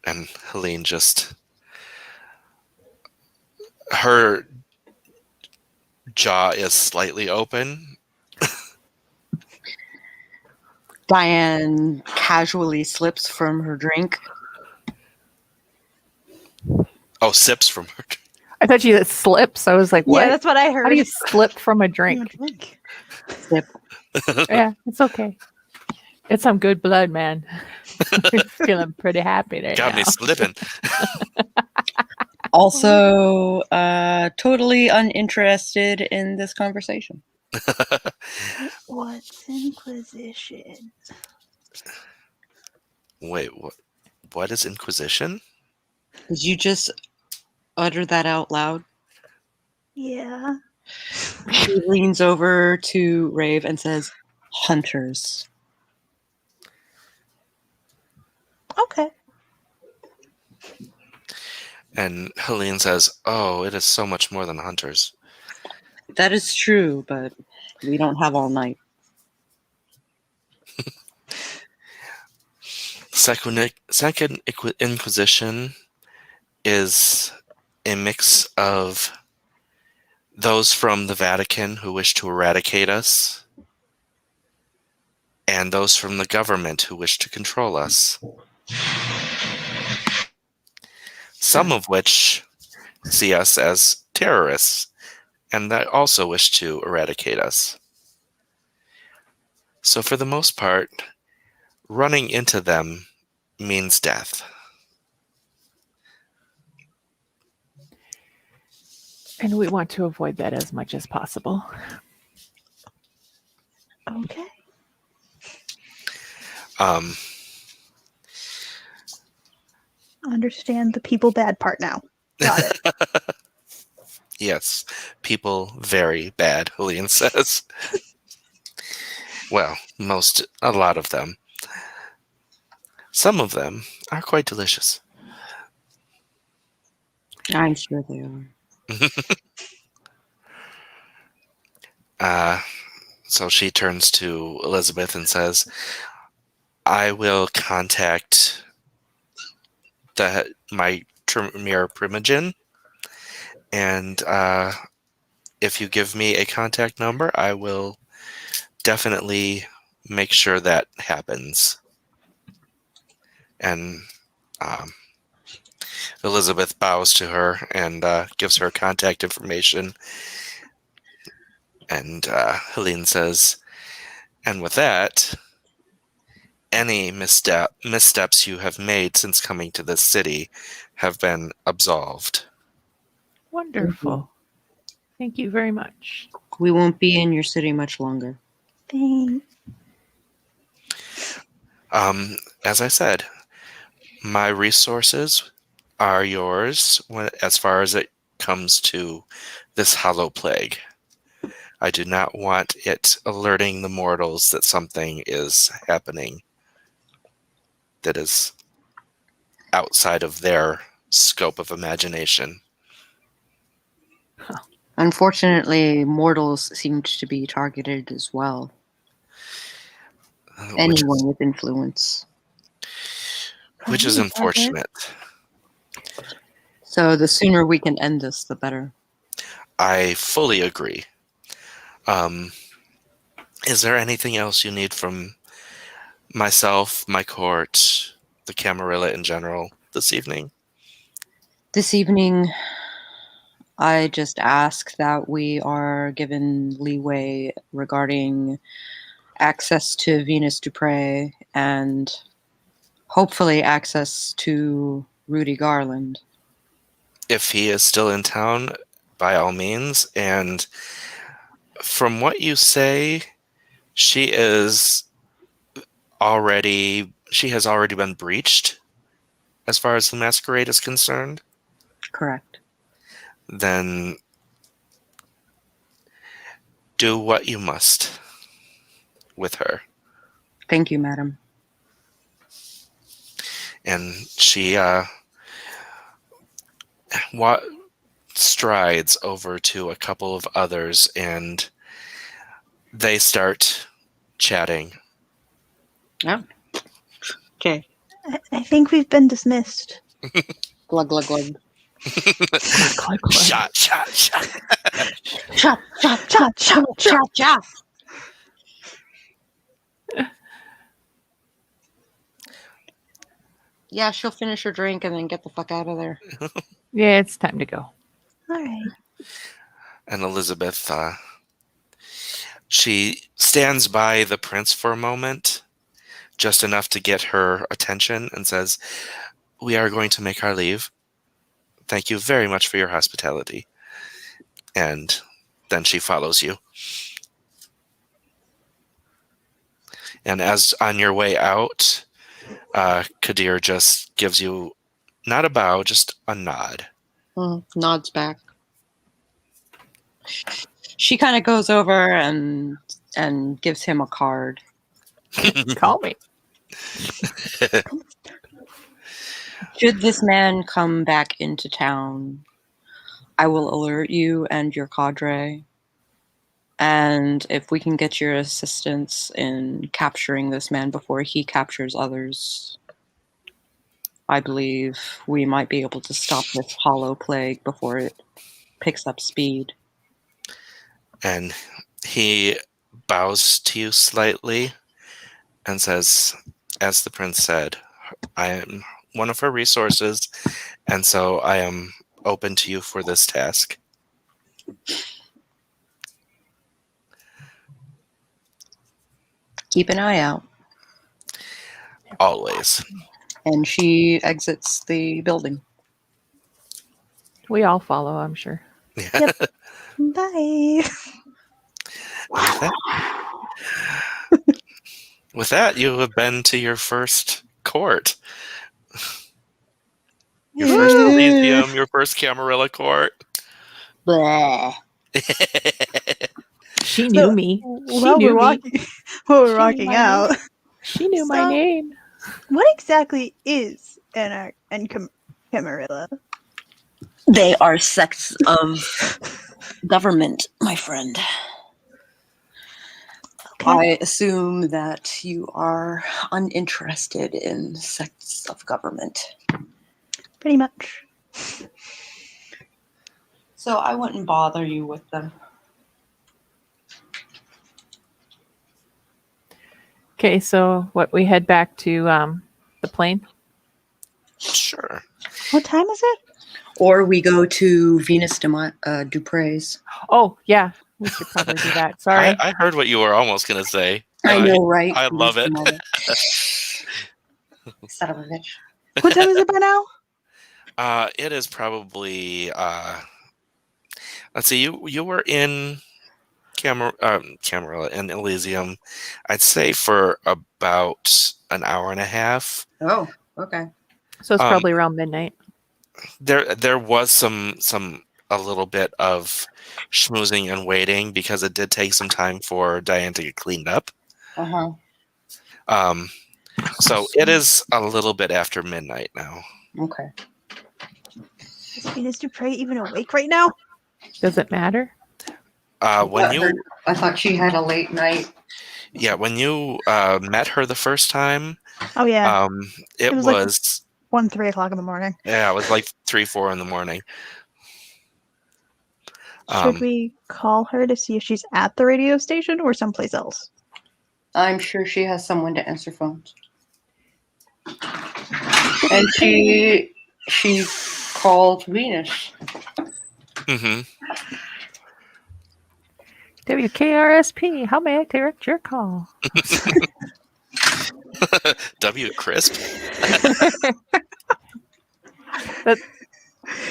And Helene just, her jaw is slightly open. Diane casually slips from her drink. Oh, sips from her. I thought you said slips. I was like, what? Yeah, that's what I heard. How do you slip from a drink? Sip. Yeah, it's okay. It's some good blood, man. I'm feeling pretty happy there. Got me slipping. Also, totally uninterested in this conversation. What's Inquisition? Wait, what is Inquisition? Did you just utter that out loud? Yeah. She leans over to Rave and says, hunters. Okay. And Helene says, oh, it is so much more than hunters. That is true, but we don't have all night. Second Inquisition is a mix of those from the Vatican who wish to eradicate us and those from the government who wish to control us. Some of which see us as terrorists and that also wish to eradicate us. So for the most part, running into them means death. And we want to avoid that as much as possible. Okay. Understand the people bad part now. Got it. Yes, people very bad, Helene says. Well, a lot of them. Some of them are quite delicious. I'm sure they are. So she turns to Elizabeth and says, I will contact my Tremere Primogen, and if you give me a contact number, I will definitely make sure that happens. And Elizabeth bows to her and gives her contact information. And Helene says, and with that, any missteps you have made since coming to this city have been absolved. Wonderful. Thank you very much. We won't be in your city much longer. Thanks. As I said, my resources are yours as far as it comes to this hollow plague. I do not want it alerting the mortals that something is happening that is outside of their scope of imagination. Unfortunately, mortals seem to be targeted as well. Anyone with influence. Which is unfortunate. So the sooner we can end this, the better. I fully agree. Is there anything else you need from myself, my court, the Camarilla in general this evening? This evening, I just ask that we are given leeway regarding access to Venus Dupre and hopefully access to Rudy Garland. If he is still in town, by all means. And from what you say, she has already been breached as far as the masquerade is concerned. Correct. Then do what you must with her. Thank you, madam. And she strides over to a couple of others, and they start chatting. Oh. Okay. I think we've been dismissed. Glug, glug, glug. Shot. Chop, chop, chop, chop, chop, chop. Yeah, she'll finish her drink and then get the fuck out of there. Yeah, it's time to go. All right. And Elizabeth, she stands by the prince for a moment, just enough to get her attention, and says, "We are going to make our leave. Thank you very much for your hospitality." And then she follows you. And as on your way out, Kadir just gives you not a bow, just a nod. Nods back. She kind of goes over and gives him a card. Call me. Should this man come back into town, I will alert you and your cadre. And if we can get your assistance in capturing this man before he captures others, I believe we might be able to stop this hollow plague before it picks up speed. And he bows to you slightly and says, as the prince said, I am one of her resources, and so I am open to you for this task. Keep an eye out. Always. And she exits the building. We all follow, I'm sure. Yeah. Yep. Bye. With that, you have been to your first court. Your first Elysium, your first Camarilla court. Blah. She knew me. While we're walking my out, She knew my So- name. what exactly is an Camarilla? They are sects of government, my friend. Okay. I assume that you are uninterested in sects of government. Pretty much. So I wouldn't bother you with them. Okay, so we head back to the plane? Sure. What time is it? Or we go to Venus Dupre's. Oh, yeah. We should probably do that. Sorry. I heard what you were almost going to say. I know, right? I love it. Son of a bitch. What time is it by now? It is probably let's see, you were in Camarilla in Elysium, I'd say for about an hour and a half. Oh, okay. So it's Um, probably around midnight. There was some a little bit of schmoozing and waiting because it did take some time for Diane to get cleaned up. Uh-huh. So it is a little bit after midnight now. Okay. Is Venus Dupre even awake right now? Does it matter? When you I thought she had a late night. when you met her the first time, Oh yeah, it was was like 3 o'clock in the morning. yeah, it was like 3-4 in the morning. Should we call her to see if she's at the radio station or someplace else? I'm sure she has someone to answer phones. And she called Venus. Mm-hmm. WKRSP, how may I direct your call? W Crisp. That's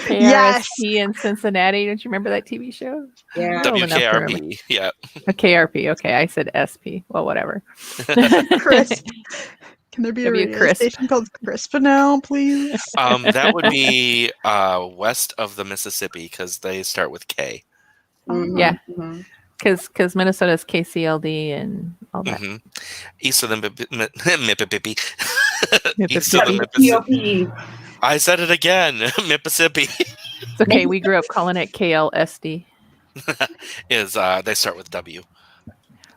Yes. KRSP in Cincinnati. Don't you remember that TV show? Yeah. Old enough to remember. WKRP. Yeah. A KRP. Okay, I said SP. Well, whatever. Crisp. Can there be a radio Crisp. station called Crisp now, please? That would be west of the Mississippi because they start with K. Mhm, Yeah. mhm. Because Minnesota's KCLD and all that. Mm-hmm. East of the Mississippi. East of the WPOP. Mississippi. I said it again. Mississippi It's okay. We grew up calling it KLSD. is they start with W.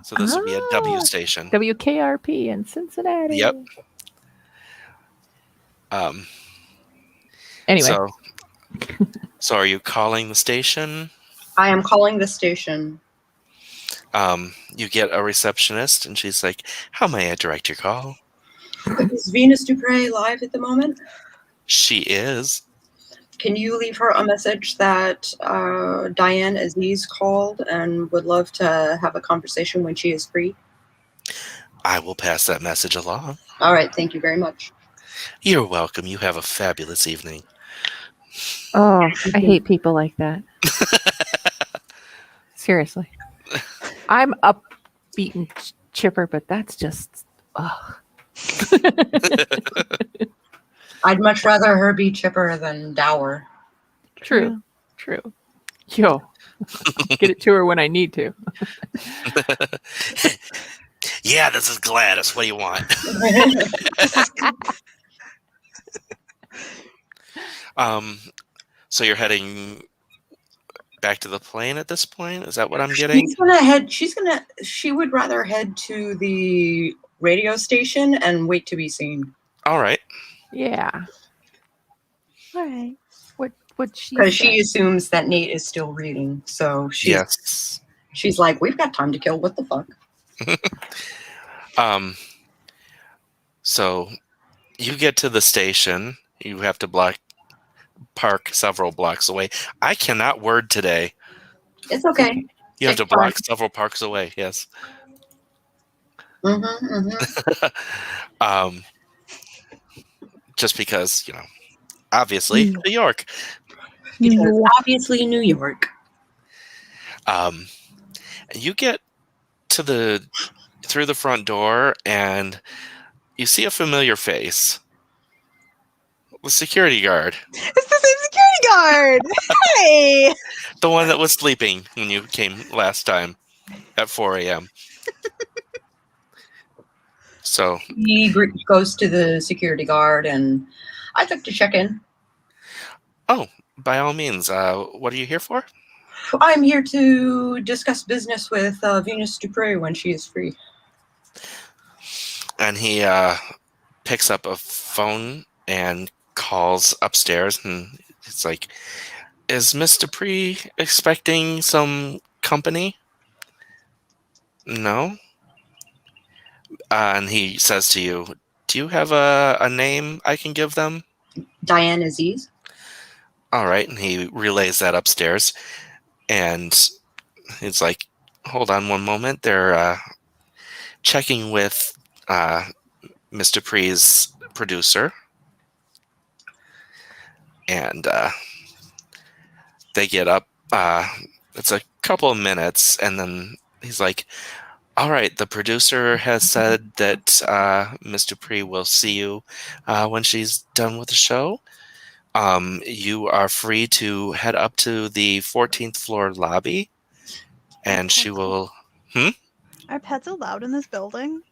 So this would be a W station. WKRP in Cincinnati. Yep. Anyway, So are you calling the station? I am calling the station. You get a receptionist, and she's like, "How may I direct your call?" Is Venus Dupre live at the moment? She is. Can you leave her a message that Diane Aziz called and would love to have a conversation when she is free? I will pass that message along. All right. Thank you very much. You're welcome. You have a fabulous evening. oh, I hate people like that. Seriously. I'm upbeat and chipper, but that's just, ugh. I'd much rather her be chipper than dour. True. Yo, get it to her when I need to. Yeah, this is Gladys. What do you want? So you're heading back to the plane at this point? Is that what I'm getting? She would rather head to the radio station and wait to be seen. All right. Yeah. All right. What she Because said. she assumes that Nate is still reading. So Yes. she's like, we've got time to kill. What the fuck? So you get to the station. You have to park several blocks away. I cannot word today. It's okay. You have to Take time. block several parks away. Yes. Just because, obviously, New York. Because obviously New York. You get through the front door and you see a familiar face. The security guard. It's the same security guard. Hey. The one that was sleeping when you came last time at 4 a.m. So He goes to the security guard and I'd like to check in. Oh, by all means. What are you here for? I'm here to discuss business with Venus Dupre when she is free. And he picks up a phone and calls upstairs, and it's like, is Miss Dupree expecting some company? No. And he says to you, do you have a name I can give them? Diane Aziz. All right. And he relays that upstairs. And it's like, hold on one moment. checking with Mr. Pre's producer, and they get up. It's a couple of minutes, and then he's like, all right, the producer has said that Mr. Pre will see you when she's done with the show. You are free to head up to the 14th floor lobby, and she will... Are pets allowed in this building?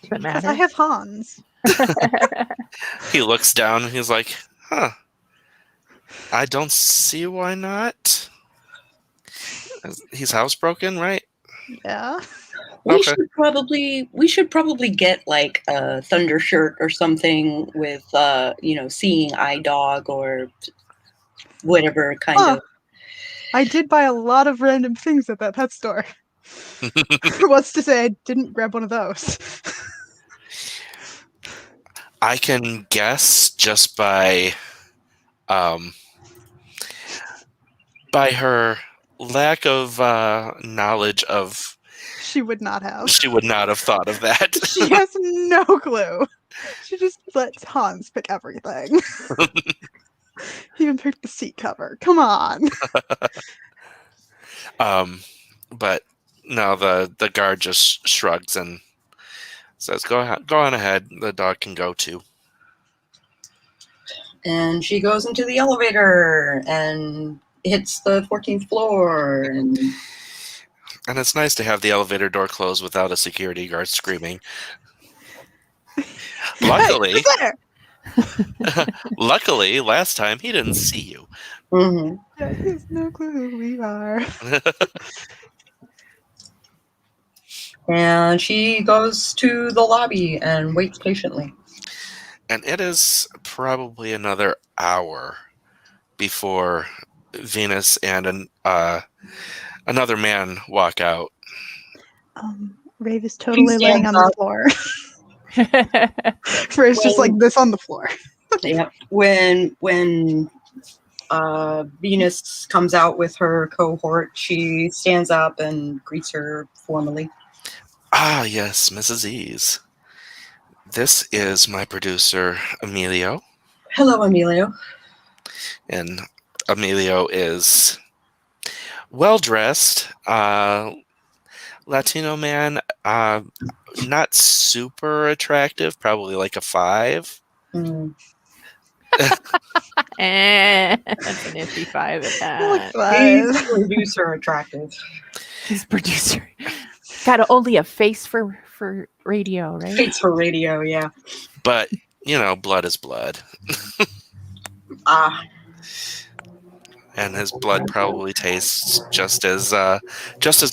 Does it Because matter? I have Hans. He looks down and he's like, huh, I don't see why not. He's housebroken, right? Yeah. We Okay. should probably get like a thunder shirt or something with seeing eye dog or whatever kind Huh. of. I did buy a lot of random things at that pet store. What's to say I didn't grab one of those? I can guess just by her lack of knowledge of... She would not have. She would not have thought of that. She has no clue. She just lets Hans pick everything. He even picked the seat cover. Come on. But no, the guard just shrugs and says, go on ahead. The dog can go too. And she goes into the elevator and hits the 14th floor. And it's nice to have the elevator door closed without a security guard screaming. Luckily, luckily, last time he didn't see you. Mhm. Yeah, he has no clue who we are. And she goes to the lobby and waits patiently. And it is probably another hour before Venus and another man walk out. Rave is totally laying on the floor. Rave's just like this on the floor. Yeah. When Venus comes out with her cohort, she stands up and greets her formally. Ah, yes, Mrs. Aziz. This is my producer, Emilio. Hello, Emilio. And Emilio is well-dressed, Latino man, not super attractive, probably like a 5. Mm. That's an iffy 5 at that. He's producer attractive. He's producer. Got only a face for radio, right? Face for radio, yeah. But, blood is blood. And his blood probably tastes just as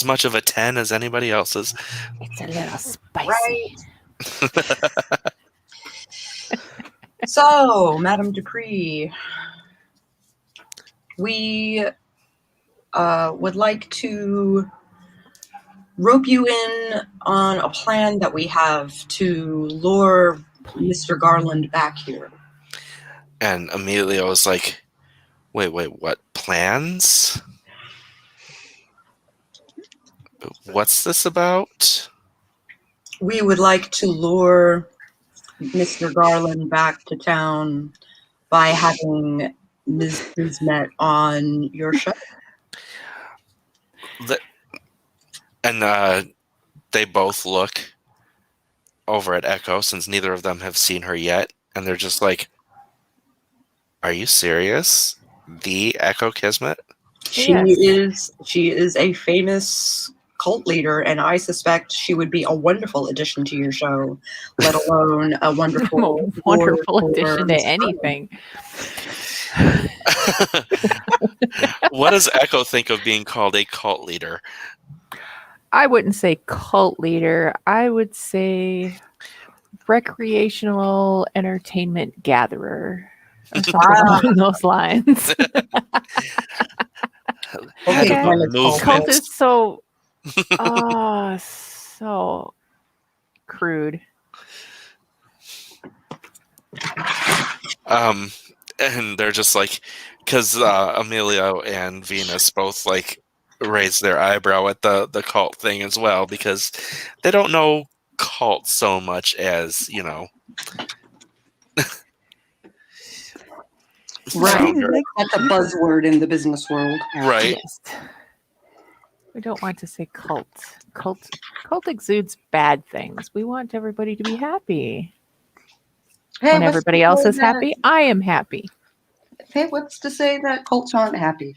much of a 10 as anybody else's. It's a little spicy. Right. So, Madame Dupree, we would like to rope you in on a plan that we have to lure Mr. Garland back here. And Emilio is like, wait, what plans? What's this about? We would like to lure Mr. Garland back to town by having Ms. Kismet on your show. And they both look over at Echo, since neither of them have seen her yet, and they're just like, are you serious? The Echo Kismet? She is a famous cult leader, and I suspect she would be a wonderful addition to your show, let alone a wonderful addition to anything. What does Echo think of being called a cult leader? I wouldn't say cult leader. I would say recreational entertainment gatherer. Or something along those lines. Cult is so so crude. And they're just like, because Emilio and Venus both like raise their eyebrow at the cult thing as well, because they don't know cult so much as, Right. founder. Like, That's a buzzword in the business world. Right. Yes. We don't want to say cult. Cult exudes bad things. We want everybody to be happy. Hey, When what's everybody to else say is that- happy, I am happy. Hey, what's to say that cults aren't happy?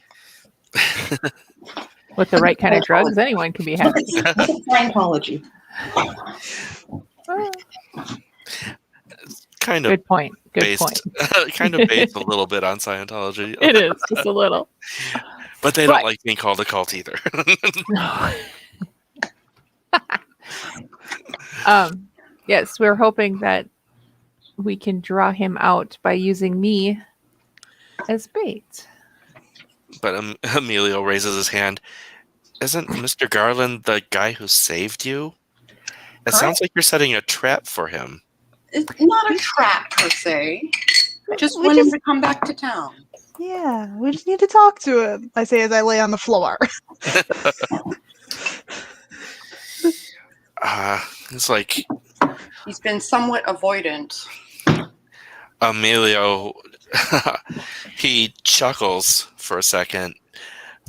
With the right kind of drugs, anyone can be happy. Scientology. Ah, Kind of good point. Good based point. kind of based a little bit on Scientology. It is just a little. But they don't Right. like being called a cult either. No. Yes, we're hoping that we can draw him out by using me as bait. But Emilio raises his hand. Isn't Mr. Garland the guy who saved you? It sounds like you're setting a trap for him. It's not a trap per se. I just We want him just- to come back to town. yeah, we just need to talk to him. I say as I lay on the floor. It's like He's been somewhat avoidant. Emilio, he chuckles for a second,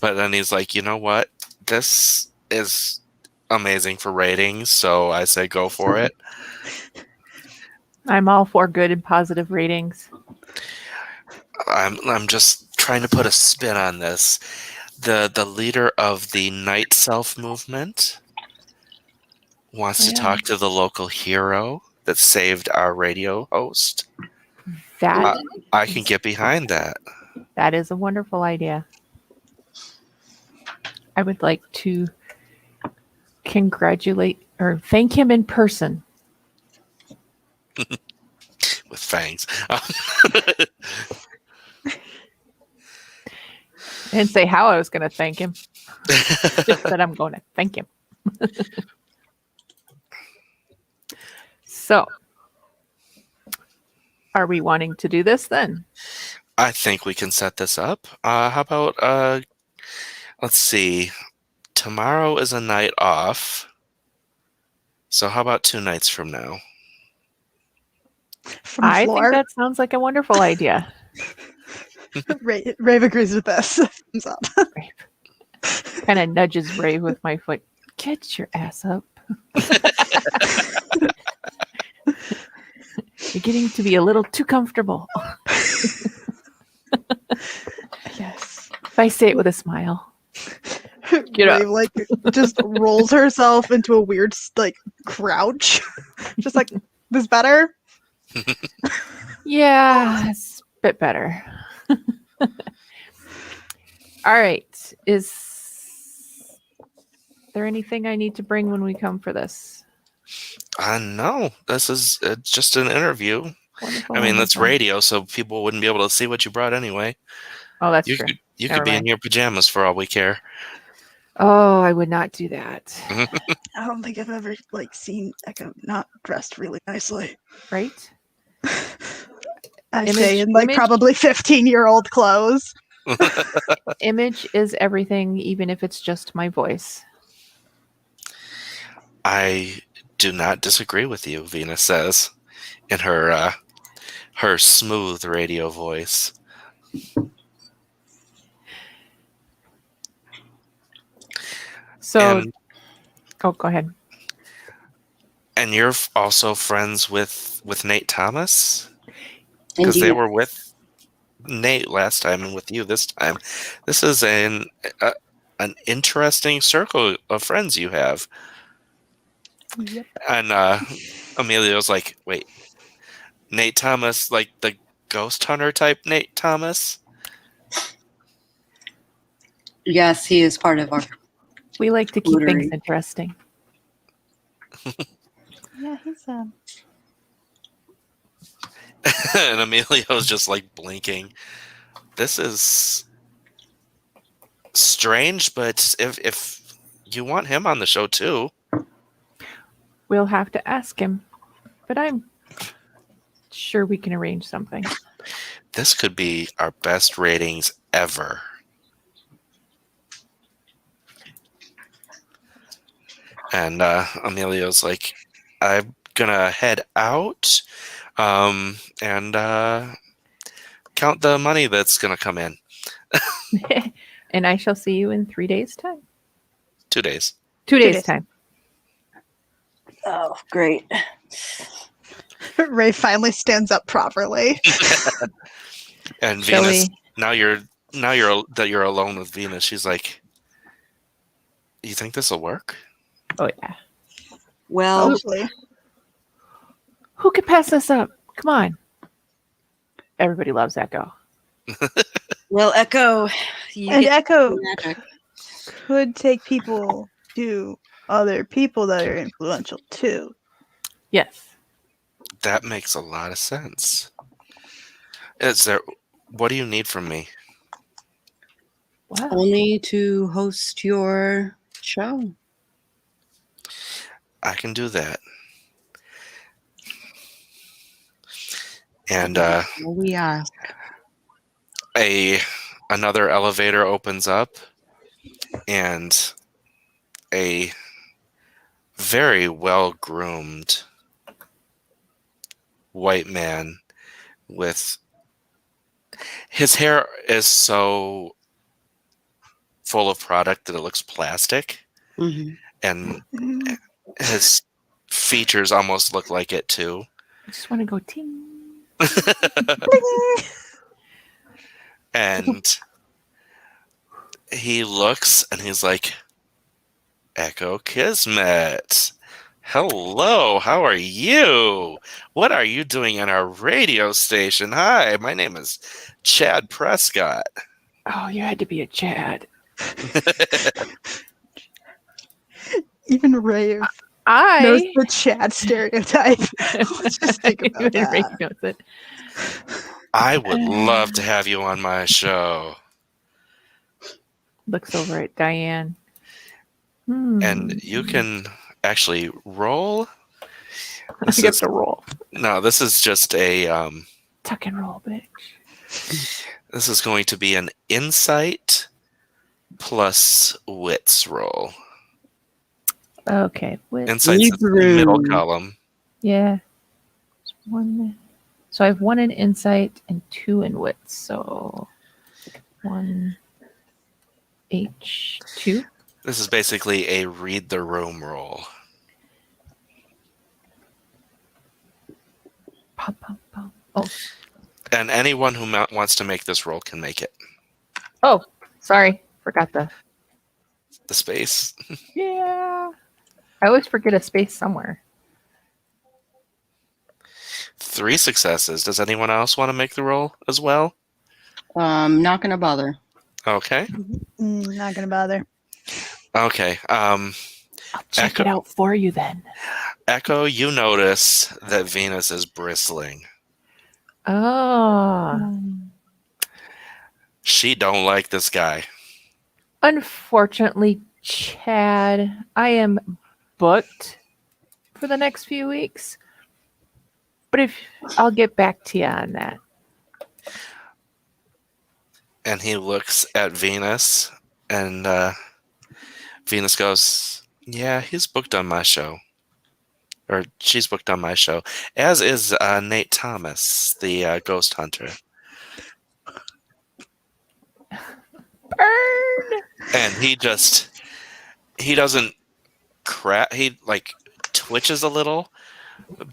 but then he's like, you know what? This is amazing for ratings, so I say go for it. I'm all for good and positive ratings. I'm just trying to put a spin on this. The leader of the Night Self movement wants to Yeah. talk to the local hero that saved our radio host. That I can get behind that. that is a wonderful idea. I would like to congratulate or thank him in person. With fangs. I didn't say how I was going to thank him. Just that I'm going to thank him. So, are we wanting to do this then? I think we can set this up. How about, let's see. Tomorrow is a night off. So how about 2 nights from now? From the I floor. think that sounds like a wonderful idea. Rave agrees with this. Thumbs up. Kind of nudges Rave with my foot. Get your ass up. You're getting to be a little too comfortable. Yes. If I say it with a smile. Get up. Rave, like, just rolls herself into a weird, like, crouch. Just like, this better? Yeah, it's a bit better. All right. Is there anything I need to bring when we come for this? No, it's just an interview. Wonderful, I mean, that's wonderful. radio, so people wouldn't be able to see what you brought anyway. Oh, that's You true. you Never could be in mind. your pajamas for all we care. Oh, I would not do that. I don't think I've ever, like, seen Echo not dressed really nicely. Right? I'd Image- say in, like, image- probably 15-year-old clothes. Image is everything, even if it's just my voice. I do not disagree with you, Venus says, in her smooth radio voice. So, And oh, go ahead. and you're also friends with Nate Thomas? Because they Indeed. were with Nate last time and with you this time. This is an interesting circle of friends you have. Yep. And Emilio's like, wait, Nate Thomas, like the ghost hunter type Nate Thomas? Yes, he is part of our. We like to keep things Coterie. interesting. Yeah, he's, And Emilio's just like blinking. This is strange, but if you want him on the show too. We'll have to ask him, but I'm sure we can arrange something. This could be our best ratings ever. And Emilio's like, I'm gonna head out and count the money that's gonna come in. And I shall see you in 3 days' time. 2 days. 2 2 days' days. time. Oh, great. Ray finally stands up properly. And Shall Venus, we? now you're alone with Venus. She's like, you think this will work? Oh, yeah. Well, Hopefully. Who could pass this up? Come on. Everybody loves Echo. Echo, you And get Echo magic. could take people to other people that are influential too. Yes. That makes a lot of sense. What do you need from me? Wow. Only to host your show. I can do that. And All we ask. another elevator opens up, and a very well-groomed white man with his hair is so full of product that it looks plastic, Mhm. and his features almost look like it too. I just want to go ting. And he looks and he's like, Echo Kismet. Hello, how are you? What are you doing in our radio station? Hi, my name is Chad Prescott. Oh, you had to be a Chad. Even Ray knows I. the Chad stereotype. Let's just think about Even Ray that. knows it. I would love to have you on my show. Looks over at Diane. And you can actually roll. I get to roll. No, this is just a Tuck and roll, bitch. this is going to be an insight plus wits roll. Okay. Insight's in the middle column. Yeah. One. So I have 1 in insight and 2 in wits. So 1 H2. This is basically a read the room roll. Pum, pum, pum. Oh, And anyone who wants to make this roll can make it. oh, sorry, forgot the. The space. Yeah, I always forget a space somewhere. 3 successes. Does anyone else want to make the roll as well? Not gonna bother. Okay. Not gonna bother. Okay. I'll check Echo. it out for you then. Echo, you notice that Venus is bristling. Oh, She don't like this guy. unfortunately, Chad, I am booked for the next few weeks. But if I'll get back to you on that. And he looks at Venus, and Venus goes, yeah, he's booked on my show. Or she's booked on my show. As is Nate Thomas, the ghost hunter. Burn! And he doesn't crack. He like twitches a little,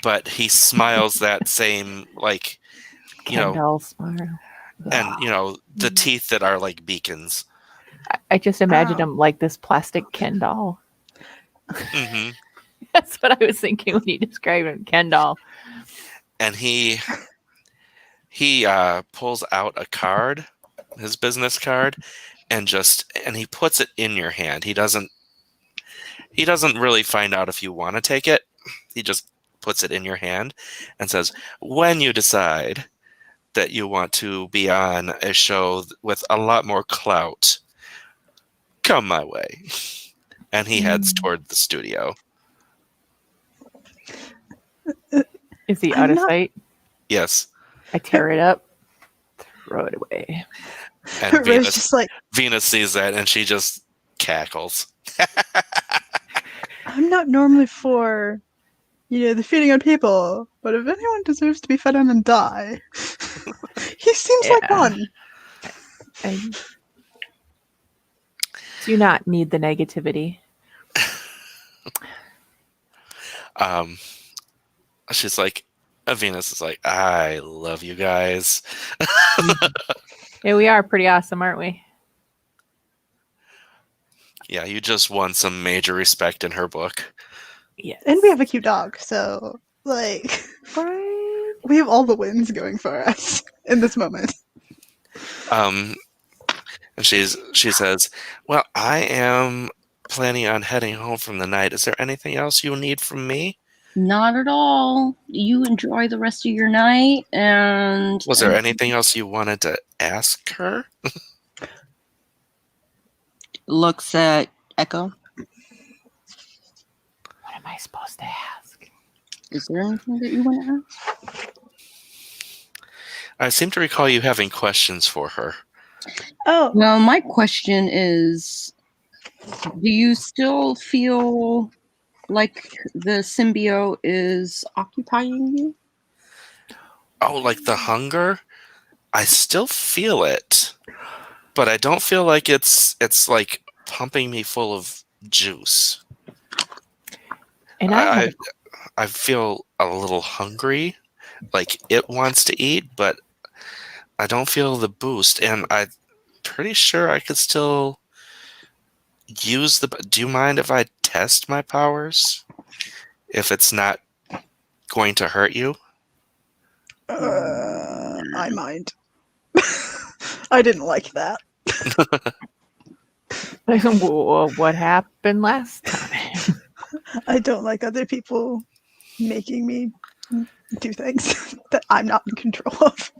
but he smiles that same like, you know, Kendall smile. and you know the teeth that are like beacons. I just imagined him like this plastic Ken doll. Hmm. That's what I was thinking when you described him, Ken doll. And he pulls out a card, his business card, and he puts it in your hand. He doesn't really find out if you want to take it. He just puts it in your hand and says, when you decide that you want to be on a show with a lot more clout, come my way. And he heads toward the studio. Is he out of sight? Yes. I tear it up, throw it away. And Ray's just like, Venus sees that and she just cackles. I'm not normally for, the feeding on people, but if anyone deserves to be fed on and die, he seems like Yeah. one. I do not need the negativity. She's like, Venus is like, I love you guys. Yeah, we are pretty awesome, aren't we? Yeah, you just won some major respect in her book. Yes. And we have a cute dog, so, like, Right. we have all the wins going for us in this moment. And she says, well, I am planning on heading home from the night. Is there anything else you need from me? Not at all. You enjoy the rest of your night, and Was there anything else you wanted to ask her? looks at Echo. What am I supposed to ask? Is there anything that you want to ask? I seem to recall you having questions for her. Oh, Well, my question is, do you still feel like the symbiote is occupying you? Oh, like the hunger? I still feel it, but I don't feel like it's like pumping me full of juice. And I feel a little hungry, like it wants to eat, but I don't feel the boost, and I'm pretty sure I could still use the. Do you mind if I test my powers? If it's not going to hurt you? I mind. I didn't like that. what happened last time? I don't like other people making me do things that I'm not in control of.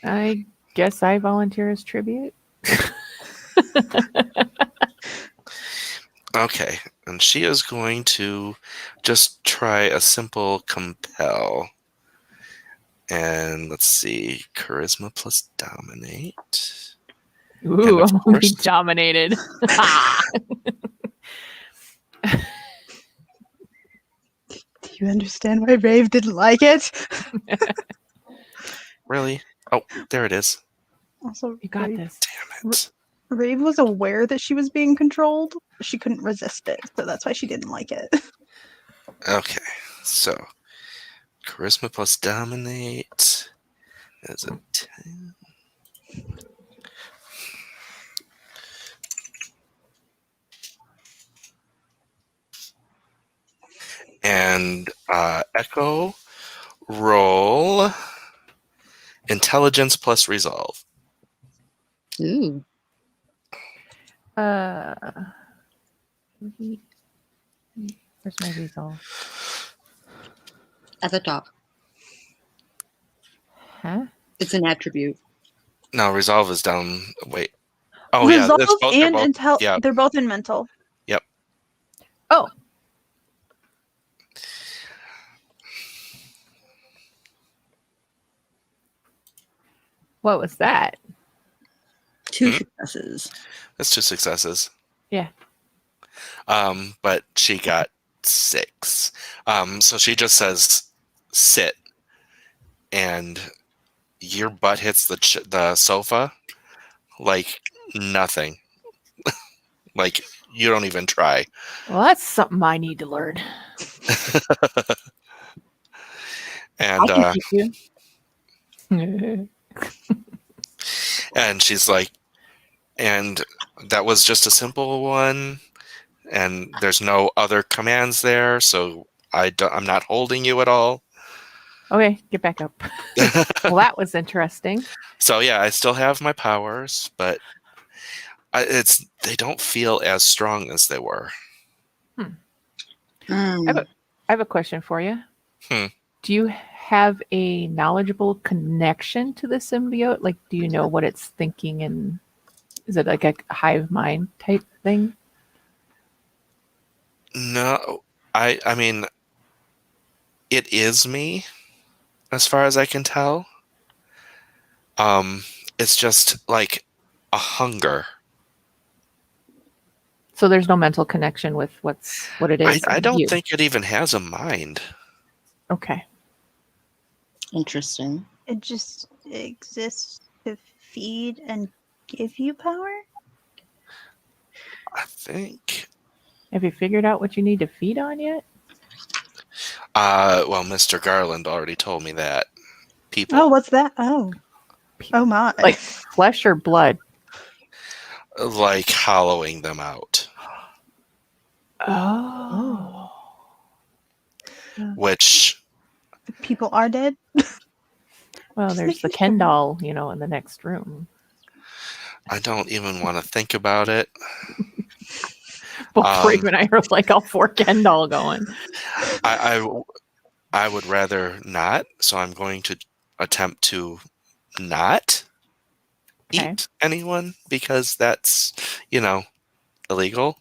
I guess I volunteer as tribute. Okay, and she is going to just try a simple compel. And let's see, charisma plus dominate. Ooh, of I'm gonna be course- dominated. Do you understand why Rave didn't like it? Really? Oh, there it is. Also, You got Rave, this. Damn it. Rave was aware that she was being controlled. She couldn't resist it, so that's why she didn't like it. Okay, so charisma plus dominate is a 10. And Echo, roll intelligence plus resolve. Ooh. Where's my resolve? At the top. Huh? It's an attribute. No, resolve is down. Wait. Oh, yeah. Resolve It's both, they're and both, intel. yeah. They're both in mental. Oh. What was that? 2 Hmm? successes. That's 2 successes. Yeah. But she got 6. So she just says, sit. And your butt hits the sofa like nothing. Like you don't even try. Well, that's something I need to learn. And I can teach you. and she's like, and that was just a simple one, and there's no other commands there, so I'm not holding you at all. Okay, get back up. Well, that was interesting. So yeah, I still have my powers, but they don't feel as strong as they were. Mm. I have a question for you. Hmm. Do you have a knowledgeable connection to the symbiote? Like, do you know what it's thinking, and is it like a hive mind type thing? No, I mean, it is me, as far as I can tell. It's just like a hunger. So there's no mental connection with what it is. I in don't you. think it even has a mind. Okay. Interesting. It just exists to feed and give you power? I think. Have you figured out what you need to feed on yet? Well, Mr. Garland already told me that. People. Oh, what's that? Oh. Oh my. Like flesh or blood? Like hollowing them out. Oh. Which, People are dead? Well, Just there's the making Ken sure. doll, in the next room. I don't even want to think about it. Both Rave and I are like all for Ken doll going. I would rather not, so I'm going to attempt to not Okay. eat anyone because that's, illegal.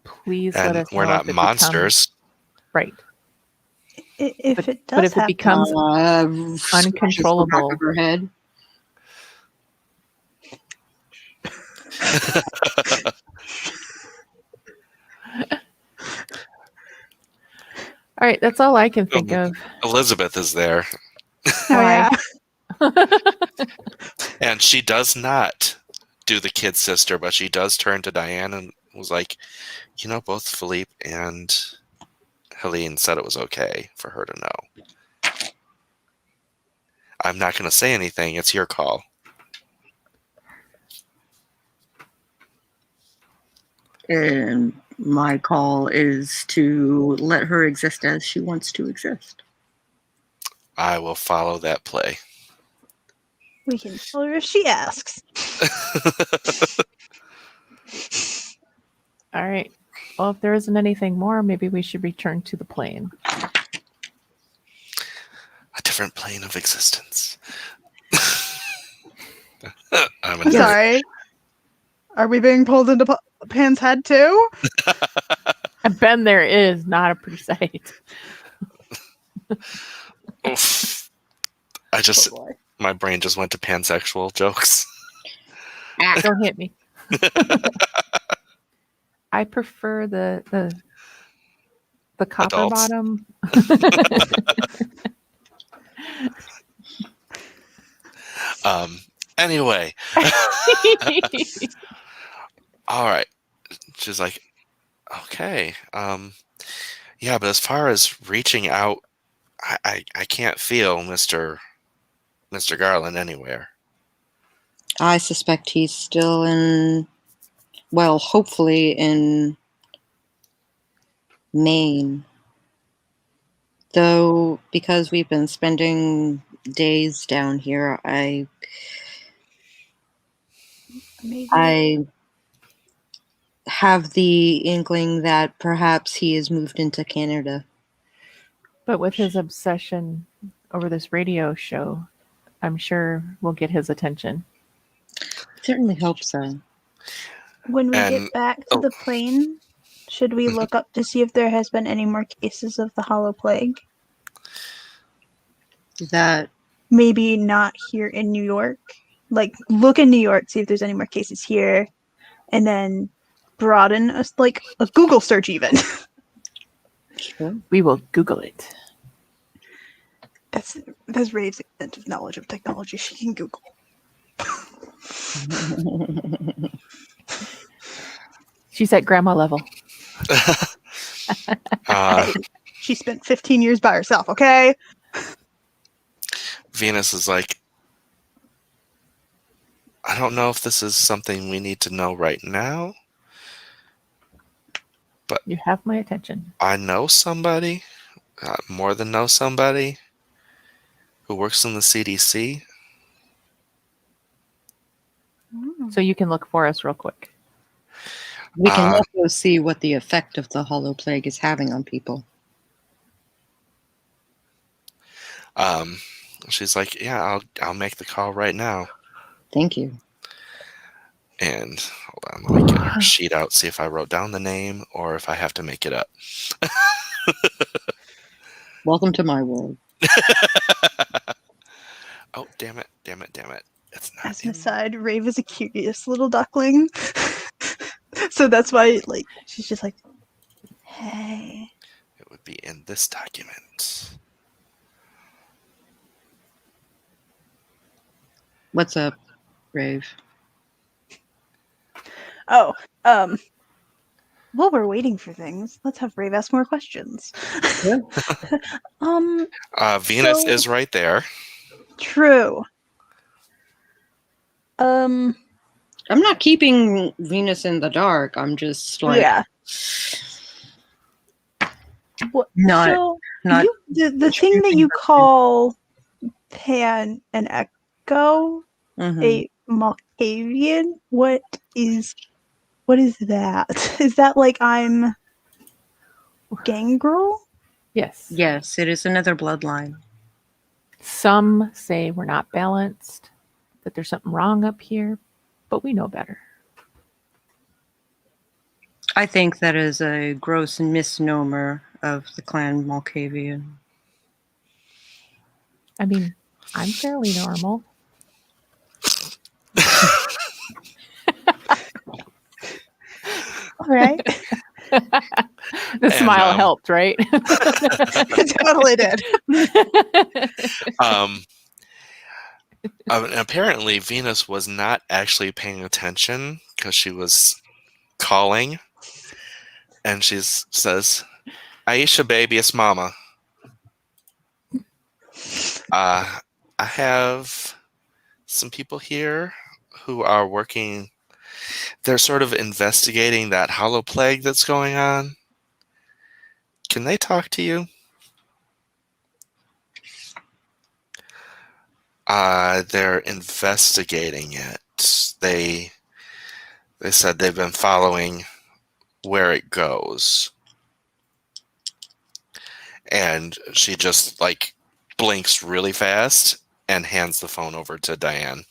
Please let And us we're know not if it monsters. Right. If it does But if it happen, becomes Scratches the uncontrollable. back of her head. All right, that's all I can think of. Elizabeth is there, oh Why? yeah. and she does not do the kid sister, but she does turn to Diane and was like, both Philippe and Helene said it was okay for her to know. I'm not going to say anything. It's your call. And my call is to let her exist as she wants to exist. I will follow that play. We can tell her if she asks. All right. Well, if there isn't anything more, maybe we should return to the plane. A different plane of existence. I'm I'm sorry. Are we being pulled into Pan's head too? And Ben there is not a pretty sight. Oof. Oh, boy. My brain just went to pansexual jokes. Don't hit me. I prefer the copper Adults. bottom. Anyway. All right. She's like, okay. Yeah, but as far as reaching out, I can't feel Mr. Garland anywhere. I suspect he's still hopefully in Maine. Though, because we've been spending days down here, Maybe. I have the inkling that perhaps he has moved into Canada. But with his obsession over this radio show, I'm sure we'll get his attention. Certainly hope so. When we And- get back to the plane, should we look up to see if there has been any more cases of the Hollow Plague? That Maybe not here in New York. Like, look in New York, see if there's any more cases here, and then broaden us, like a Google search even. sure. We will Google it. That's Rave's extensive knowledge of technology. She can Google. She's at grandma level. Hey, she spent 15 years by herself, okay? Venus is like, I don't know if this is something we need to know right now. You have my attention. I know somebody, more than know somebody, who works in the CDC. So you can look for us real quick. We can also see what the effect of the Hollow Plague is having on people. She's like, yeah, I'll make the call right now. Thank you. And hold on, let me get her sheet out, see if I wrote down the name or if I have to make it up. Welcome to my world. Oh, damn it. It's not As an aside, Rave is a curious little duckling. So that's why, like, she's just like, hey. It would be in this document. What's up, Rave? Oh, while we're waiting for things, let's have Rave ask more questions. Yeah. Venus So- is right there. True. I'm not keeping Venus in the dark. I'm just like Yeah. What, Not- so not the thing that you call Pan and Echo, Mhm. a Malkavian, what is that? Is that like I'm Gangrel? Yes. Yes, it is another bloodline. Some say we're not balanced, that there's something wrong up here, but we know better. I think that is a gross misnomer of the clan Malkavian. I mean, I'm fairly normal. All right. The smile helped, right? It totally did. Apparently, Venus was not actually paying attention because she was calling, and she says, "Aisha, baby, it's Mama. I have some people here who are working. They're sort of investigating that hollow plague that's going on. Can they talk to you?" They're investigating it. They said they've been following where it goes. And she just like blinks really fast and hands the phone over to Diane.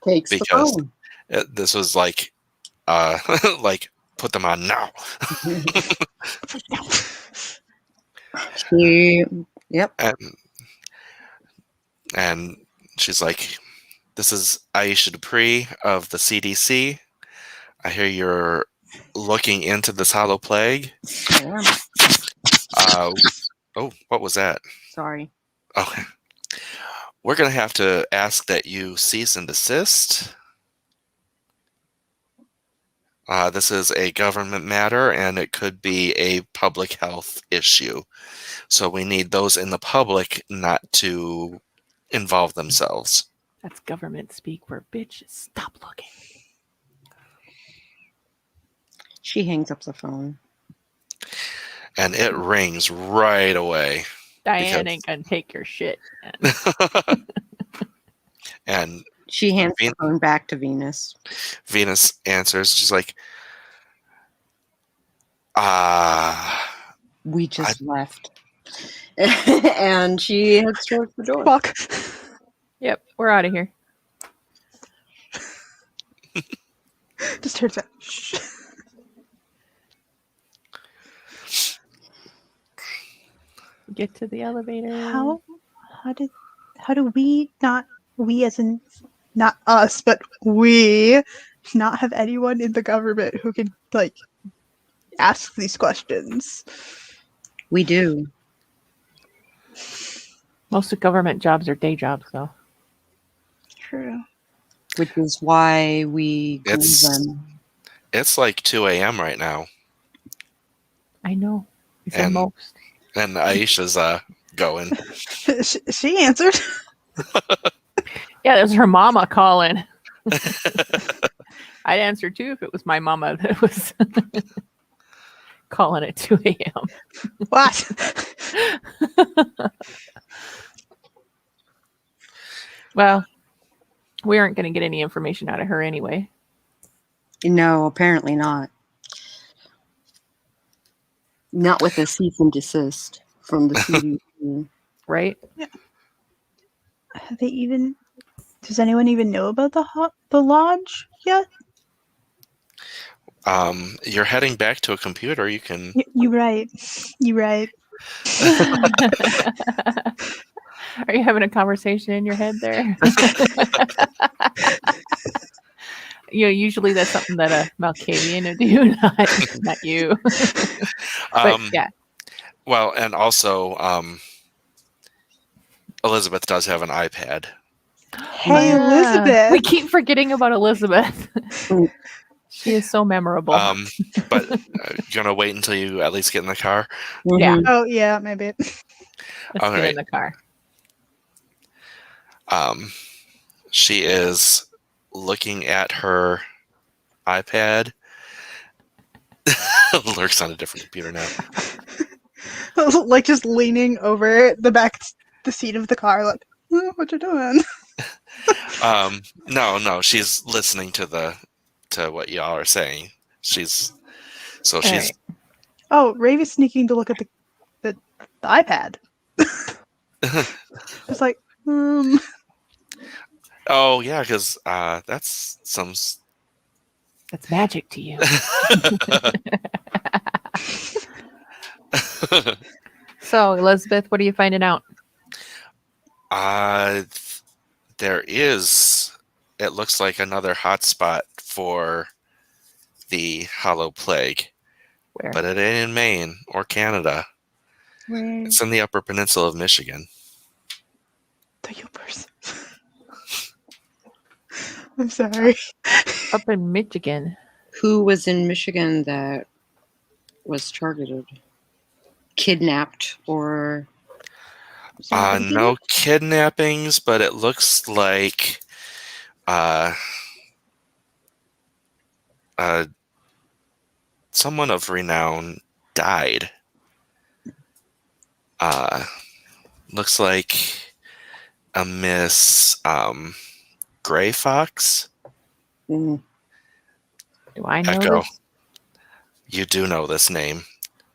Takes Because the phone. this was like like put them on now. Yep. And she's like, "This is Aisha Dupree of the CDC. I hear you're looking into this hollow plague." Oh, what was that? Sorry. Okay. "We're going to have to ask that you cease and desist. This is a government matter, and it could be a public health issue. So we need those in the public not to involve themselves." That's government speak where bitches stop looking. She hangs up the phone. And it rings right away. Diane ain't gonna take your shit. And She hands the phone back to Venus. Venus answers. She's like, we just left. And she heads towards the door. Fuck. Yep, we're out of here. Just turns out. Shh. Get to the elevator. How do we not, we as in not us, but we not have anyone in the government who can like ask these questions? We do. Most of government jobs are day jobs, though. True. Which is why we Google them. It's like 2 a.m. right now. I know. He said And- most. And Aisha's going. She answered. Yeah, that was her mama calling. I'd answer too if it was my mama that was calling at 2 a.m. What? Well, we aren't going to get any information out of her anyway. No, apparently not. Not with a cease and desist from the CDC. Right? Have they even? Does anyone even know about the lodge yet? You're heading back to a computer. You can. You right. You right. Are you having a conversation in your head there? usually that's something that a Malkavian would do, not you. But yeah. Well, and also, Elizabeth does have an iPad. Hey, Elizabeth. We keep forgetting about Elizabeth. She is so memorable. But you're gonna wait until you at least get in the car. Yeah. Oh, yeah, maybe. Let's all get right. in the car. She is looking at her iPad. Lurks on a different computer now. Like just leaning over the seat of the car, like, what you doing? No, she's listening to what y'all are saying. She's Right. Oh, Rave is sneaking to look at the iPad. It's like, Oh yeah, because that's some. That's magic to you. So, Elizabeth, what are you finding out? There is. It looks like another hotspot for the Hollow Plague, Where? but it ain't in Maine or Canada. where It's in the Upper Peninsula of Michigan. the Yoopers? I'm sorry. Up in Michigan. Who was in Michigan that was targeted? Kidnapped or No kidnappings, but it looks like someone of renown died. Looks like a Miss Gray Fox. Mm. Do I know Echo. this? You do know this name.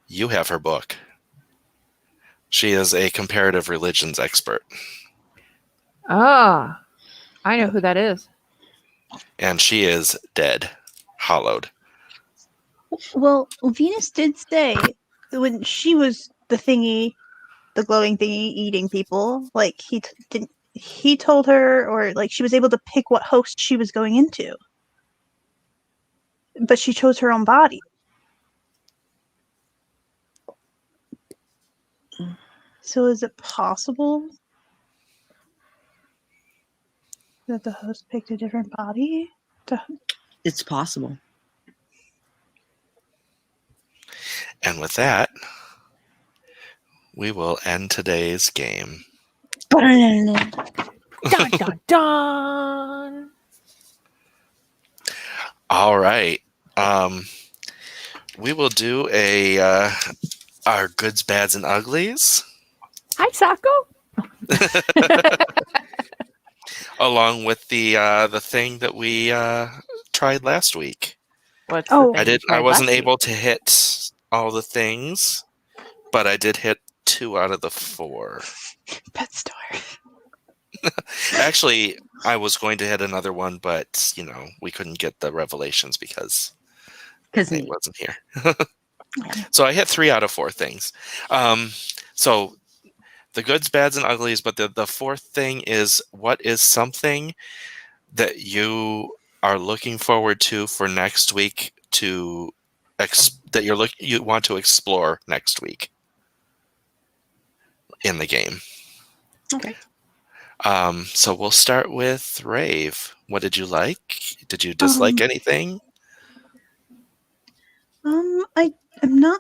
You have her book. She is a comparative religions expert. Ah, I know who that is. And she is dead. Hollowed. Well, Venus did say when she was the glowing thingy eating people, like he told her, or like she was able to pick what host she was going into. But she chose her own body. So is it possible that the host picked a different body? It's possible. And with that, we will end today's game. Dun dun dun. All right. We will do our goods, bads, and uglies. Hi, Sako. Along with the thing that we tried last week. What's Oh. the thing I you wasn't tried last able to hit all the things, but I did hit 2 out of the 4. Pet store. Actually, I was going to hit another one, but we couldn't get the revelations because Nate wasn't here. So I hit 3 out of 4 things. So the goods, bads, and uglies, but the fourth thing is, what is something that you are looking forward to for next week that you want to explore next week in the game? Okay. So we'll start with Rave. What did you like? Did you dislike anything? I'm not.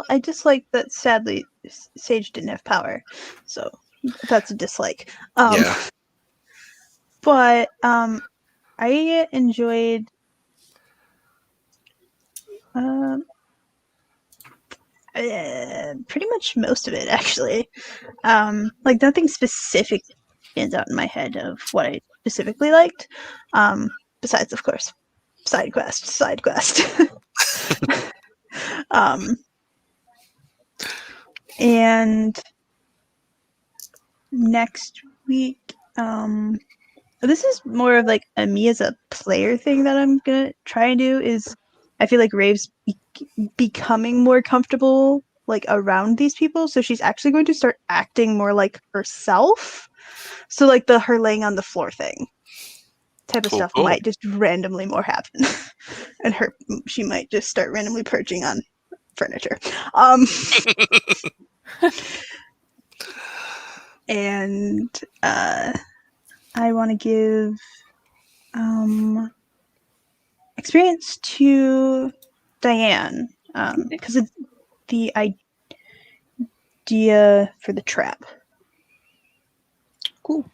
I dislike that. Sadly, Sage didn't have power, so that's a dislike. Yeah. But I enjoyed. Pretty much most of it, actually. Like nothing specific stands out in my head of what I specifically liked. Besides, of course, side quest. And next week, this is more of like me as a player thing that I'm gonna try and do. Is I feel like Rave's becoming more comfortable like around these people, so she's actually going to start acting more like herself. So like her laying on the floor thing. type of Cool, stuff cool. might just randomly more happen. And she might just start randomly perching on furniture. And I want to give experience to Diane because of the idea for the trap. Cool.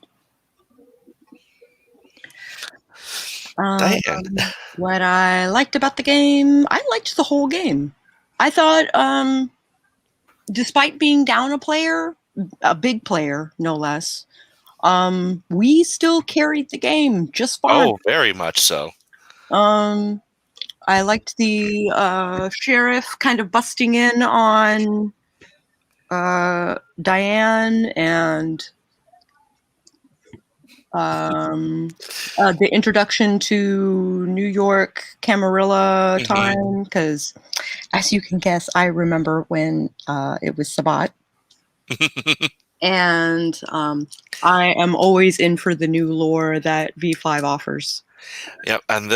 Diane. What I liked about the game, I liked the whole game. I thought, despite being down a big player, no less, we still carried the game just fine. Oh, very much so. I liked the sheriff kind of busting in on Diane and the introduction to New York Camarilla time, because as you can guess, I remember when it was Sabbat. And I am always in for the new lore that V5 offers. Yep, and